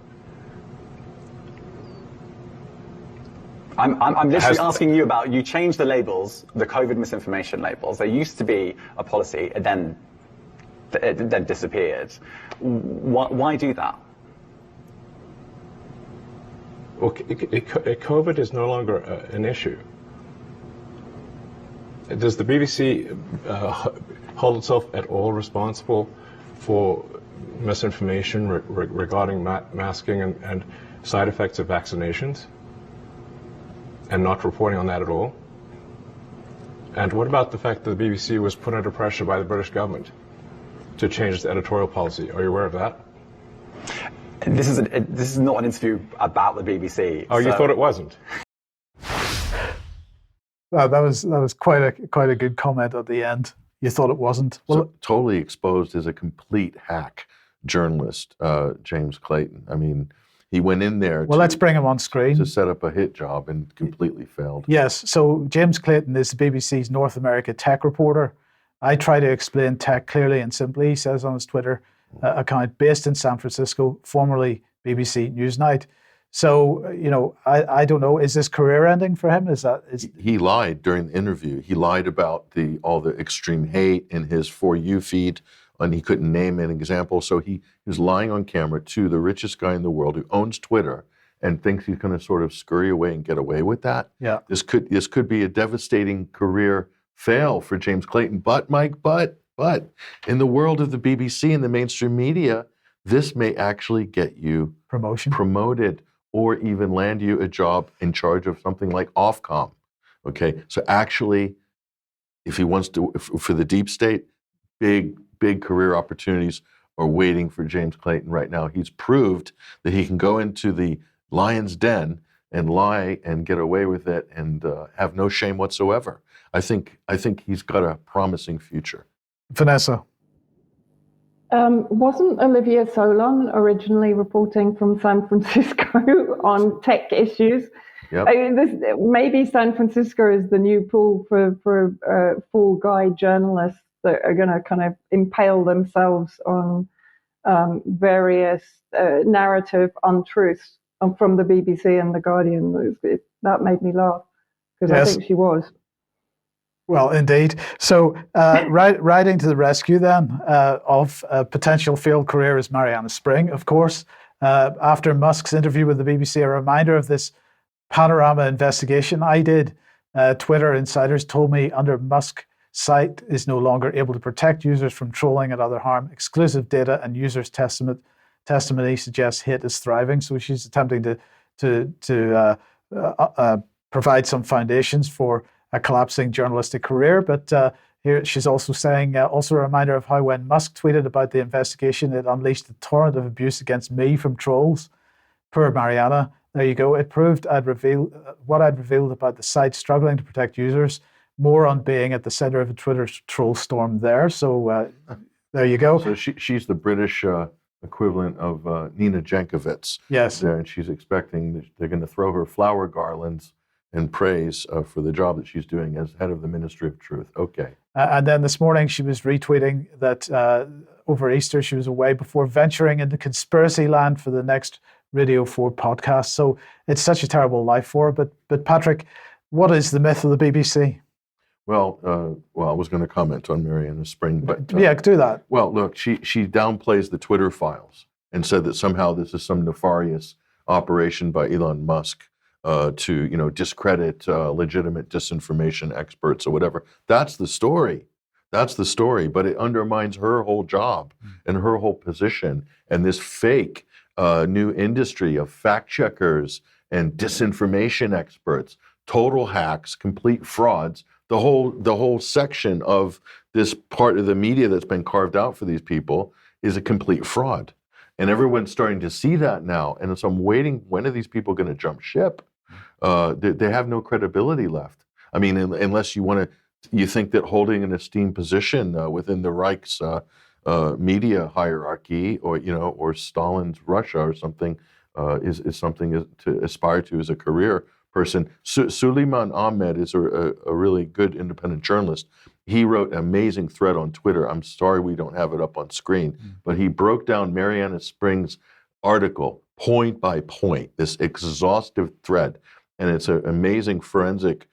I'm literally asking you about, you changed the labels, the COVID misinformation labels. There used to be a policy, it then disappeared. Why do that? Well, COVID is no longer an issue. Does the BBC hold itself at all responsible for misinformation regarding masking and side effects of vaccinations? And not reporting on that at all? And what about the fact that the BBC was put under pressure by the British government to change its editorial policy? Are you aware of that? This is not an interview about the BBC. Oh, you thought it wasn't? Well, that was quite a good comment at the end. You thought it wasn't? Well, so, totally exposed as a complete hack journalist, James Clayton. I mean, he went in there let's bring him on screen. To set up a hit job and completely failed. Yes, so James Clayton is the BBC's North America tech reporter. I try to explain tech clearly and simply, he says on his Twitter account, based in San Francisco, formerly BBC Newsnight. So, you know, I don't know, is this career ending for him? He lied during the interview. He lied about all the extreme hate in his For You feed, and he couldn't name an example. So he was lying on camera to the richest guy in the world who owns Twitter and thinks he's going to sort of scurry away and get away with that. Yeah. This could be a devastating career fail for James Clayton. But Mike, but in the world of the BBC and the mainstream media, this may actually get you promoted, or even land you a job in charge of something like Ofcom. Okay, so actually, if he wants to, for the deep state, big career opportunities are waiting for James Clayton right now. He's proved that he can go into the lion's den and lie and get away with it and have no shame whatsoever. I think he's got a promising future. Vanessa. Wasn't Olivia Solon originally reporting from San Francisco on tech issues? Yep. Maybe San Francisco is the new pool for fall guy journalists that are going to kind of impale themselves on various narrative untruths from the BBC and The Guardian. That made me laugh because I think she was. Well, indeed. So riding to the rescue then of a potential failed career is Mariana Spring, of course. After Musk's interview with the BBC, a reminder of this panorama investigation I did. Twitter insiders told me under Musk site is no longer able to protect users from trolling and other harm. Exclusive data and users' testimony suggests hate is thriving. So she's attempting to provide some foundations for a collapsing journalistic career. But here she's also saying, also a reminder of how when Musk tweeted about the investigation, it unleashed a torrent of abuse against me from trolls. Poor Mariana. There you go. It proved what I'd revealed about the site struggling to protect users, more on being at the center of a Twitter troll storm there. So there you go. So she's the British equivalent of Nina Jankovic. Yes. There, and she's expecting that they're going to throw her flower garlands and praise for the job that she's doing as head of the Ministry of Truth. Okay. And then this morning she was retweeting that over Easter she was away before venturing into conspiracy land for the next Radio 4 podcast. So it's such a terrible life for her. But Patrick, what is the myth of the BBC? Well, I was going to comment on Marianne Spring, but yeah, do that. Well, look, she downplays the Twitter files and said that somehow this is some nefarious operation by Elon Musk to discredit legitimate disinformation experts or whatever. That's the story. That's the story. But it undermines her whole job and her whole position and this fake new industry of fact checkers and disinformation experts, total hacks, complete frauds. The whole section of this part of the media that's been carved out for these people is a complete fraud. And everyone's starting to see that now. And so I'm waiting, when are these people going to jump ship? They have no credibility left. I mean, unless you think that holding an esteemed position within the Reich's media hierarchy, or Stalin's Russia or something, is something to aspire to as a career person. Suleiman Ahmed is a really good independent journalist. He wrote an amazing thread on Twitter. I'm sorry we don't have it up on screen, but he broke down Marianna Spring's article point by point, this exhaustive thread. And it's an amazing forensic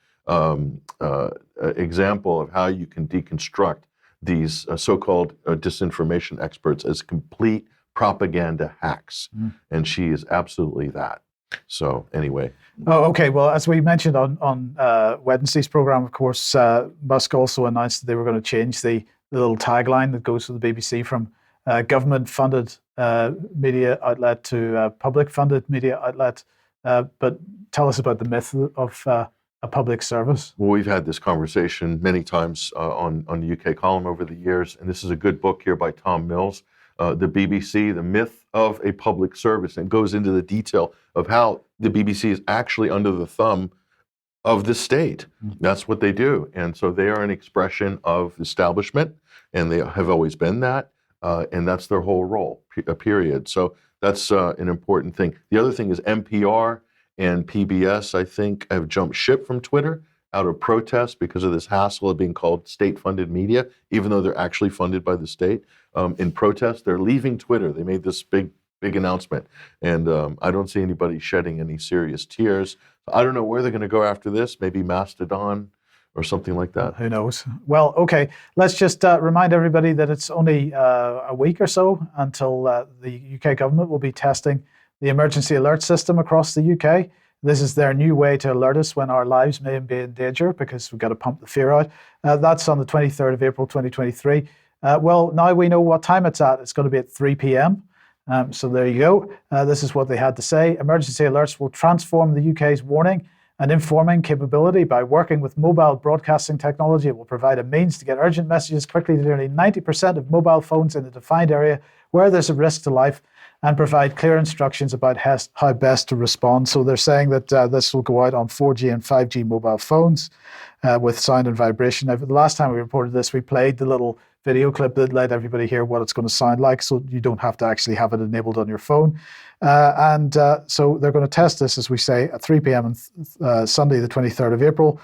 example of how you can deconstruct these so-called disinformation experts as complete propaganda hacks. And she is absolutely that. So anyway. Oh, okay. Well, as we mentioned on Wednesday's program, of course, Musk also announced that they were going to change the little tagline that goes with the BBC from government-funded media outlet to public-funded media outlet. But tell us about the myth of a public service. Well, we've had this conversation many times on the UK column over the years, and this is a good book here by Tom Mills, The BBC, The Myth of a Public Service, and it goes into the detail of how the BBC is actually under the thumb of the state. That's what they do. And so they are an expression of establishment, and they have always been that, and that's their whole role, period. So that's an important thing. The other thing is NPR and PBS, I think, have jumped ship from Twitter out of protest because of this hassle of being called state-funded media, even though they're actually funded by the state. In protest, they're leaving Twitter. They made this big announcement, and I don't see anybody shedding any serious tears. I don't know where they're going to go after this, maybe Mastodon or something like that. Who knows? Well, okay, let's just remind everybody that it's only a week or so until the UK government will be testing the emergency alert system across the UK. This is their new way to alert us when our lives may be in danger, because we've got to pump the fear out. That's on the 23rd of April, 2023. Well, now we know what time it's at. It's going to be at 3 p.m. So there you go. This is what they had to say. Emergency alerts will transform the UK's warning and informing capability by working with mobile broadcasting technology. It will provide a means to get urgent messages quickly to nearly 90% of mobile phones in a defined area where there's a risk to life, and provide clear instructions about how best to respond. So they're saying that this will go out on 4G and 5G mobile phones with sound and vibration. Now, the last time we reported this, we played the little video clip that let everybody hear what it's going to sound like, so you don't have to actually have it enabled on your phone. So they're going to test this, as we say, at 3 p.m. on Sunday, the 23rd of April.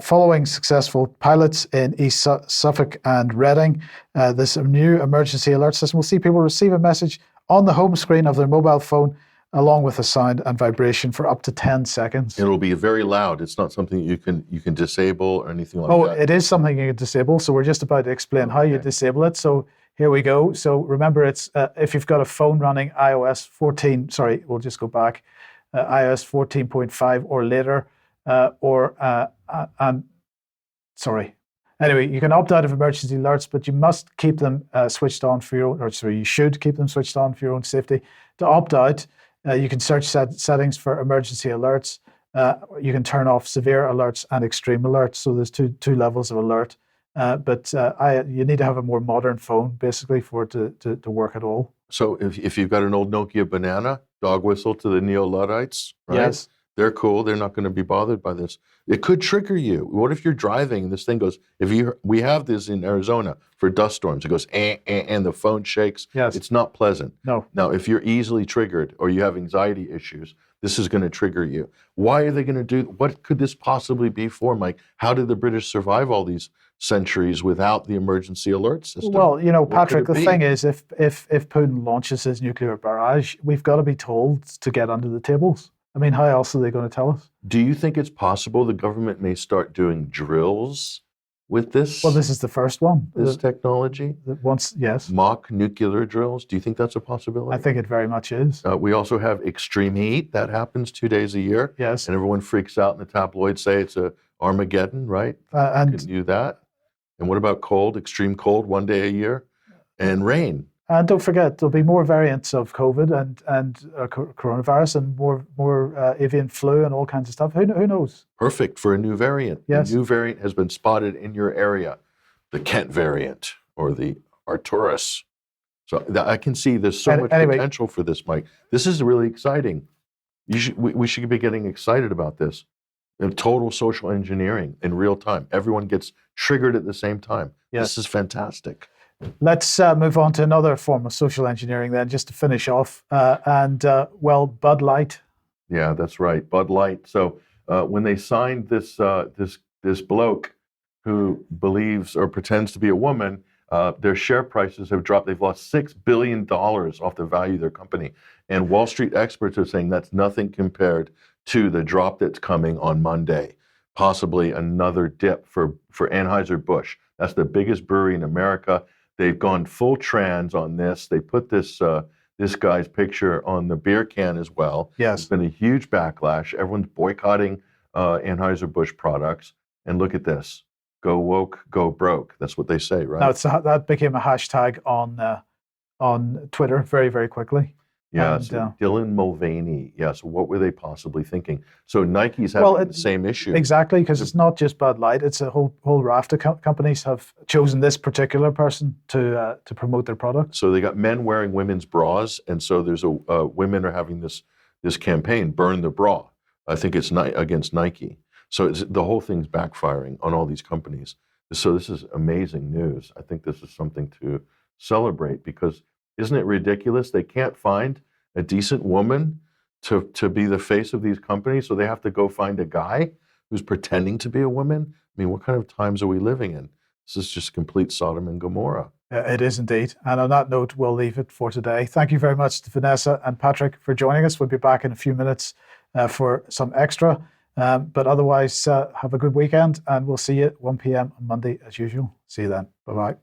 Following successful pilots in East Suffolk and Reading, this new emergency alert system will see people receive a message on the home screen of their mobile phone, along with a sound and vibration for up to 10 seconds. It'll be very loud. It's not something you can disable or anything like that. Oh, it is something you can disable. So we're just about to explain how you disable it. So here we go. So remember, it's if you've got a phone running iOS 14, sorry, we'll just go back, iOS 14.5 or later, Anyway, you can opt out of emergency alerts, but you must keep them switched on for your own, you should keep them switched on for your own safety. To opt out, you can search settings for emergency alerts. You can turn off severe alerts and extreme alerts. So there's two levels of alert. But you need to have a more modern phone, basically, for it to work at all. So if you've got an old Nokia Banana, dog whistle to the neo-Luddites, right? Yes. They're cool. They're not going to be bothered by this. It could trigger you. What if you're driving and this thing goes, we have this in Arizona for dust storms. It goes, and the phone shakes. Yes. It's not pleasant. No. Now, if you're easily triggered or you have anxiety issues, this is going to trigger you. Why are they going to do, what could this possibly be for, Mike? How did the British survive all these centuries without the emergency alert system? Well, you know, What Patrick, could the it be? thing is, if Putin launches his nuclear barrage, we've got to be told to get under the tables. I mean, how else are they going to tell us? Do you think it's possible the government may start doing drills with this? Well, this is the first one. This technology? Yes. Mock nuclear drills? Do you think that's a possibility? I think it very much is. We also have extreme heat. That happens 2 days a year. Yes. And everyone freaks out in the tabloids, say it's a Armageddon, right? And You can do that. And what about cold, extreme cold, 1 day a year? And rain. And don't forget, there'll be more variants of COVID and coronavirus and more avian flu and all kinds of stuff. Who knows? Perfect for a new variant. Yes. A new variant has been spotted in your area, the Kent variant or the Arcturus. So I can see there's so much potential for this, Mike. This is really exciting. We should be getting excited about this. Total social engineering in real time. Everyone gets triggered at the same time. Yes. This is fantastic. Let's move on to another form of social engineering then, just to finish off. Bud Light. Yeah, that's right. Bud Light. So when they signed this bloke who believes or pretends to be a woman, their share prices have dropped. They've lost $6 billion off the value of their company. And Wall Street experts are saying that's nothing compared to the drop that's coming on Monday. Possibly another dip for Anheuser-Busch. That's the biggest brewery in America. They've gone full trans on this. They put this guy's picture on the beer can as well. Yes. It's been a huge backlash. Everyone's boycotting Anheuser-Busch products. And look at this. Go woke, go broke. That's what they say, right? Now, that became a hashtag on Twitter very, very quickly. Yes, Dylan Mulvaney. Yes, what were they possibly thinking? So Nike's having the same issue. Exactly, because it's not just Bud Light. It's a whole raft of companies have chosen this particular person to promote their product. So they got men wearing women's bras, and so there's women are having this campaign, Burn the Bra. I think it's against Nike. So the whole thing's backfiring on all these companies. So this is amazing news. I think this is something to celebrate because isn't it ridiculous? They can't find a decent woman to be the face of these companies, so they have to go find a guy who's pretending to be a woman. I mean, what kind of times are we living in? This is just complete Sodom and Gomorrah. It is indeed. And on that note, we'll leave it for today. Thank you very much to Vanessa and Patrick for joining us. We'll be back in a few minutes for some extra. But otherwise, have a good weekend, and we'll see you at 1 p.m. on Monday as usual. See you then. Bye-bye.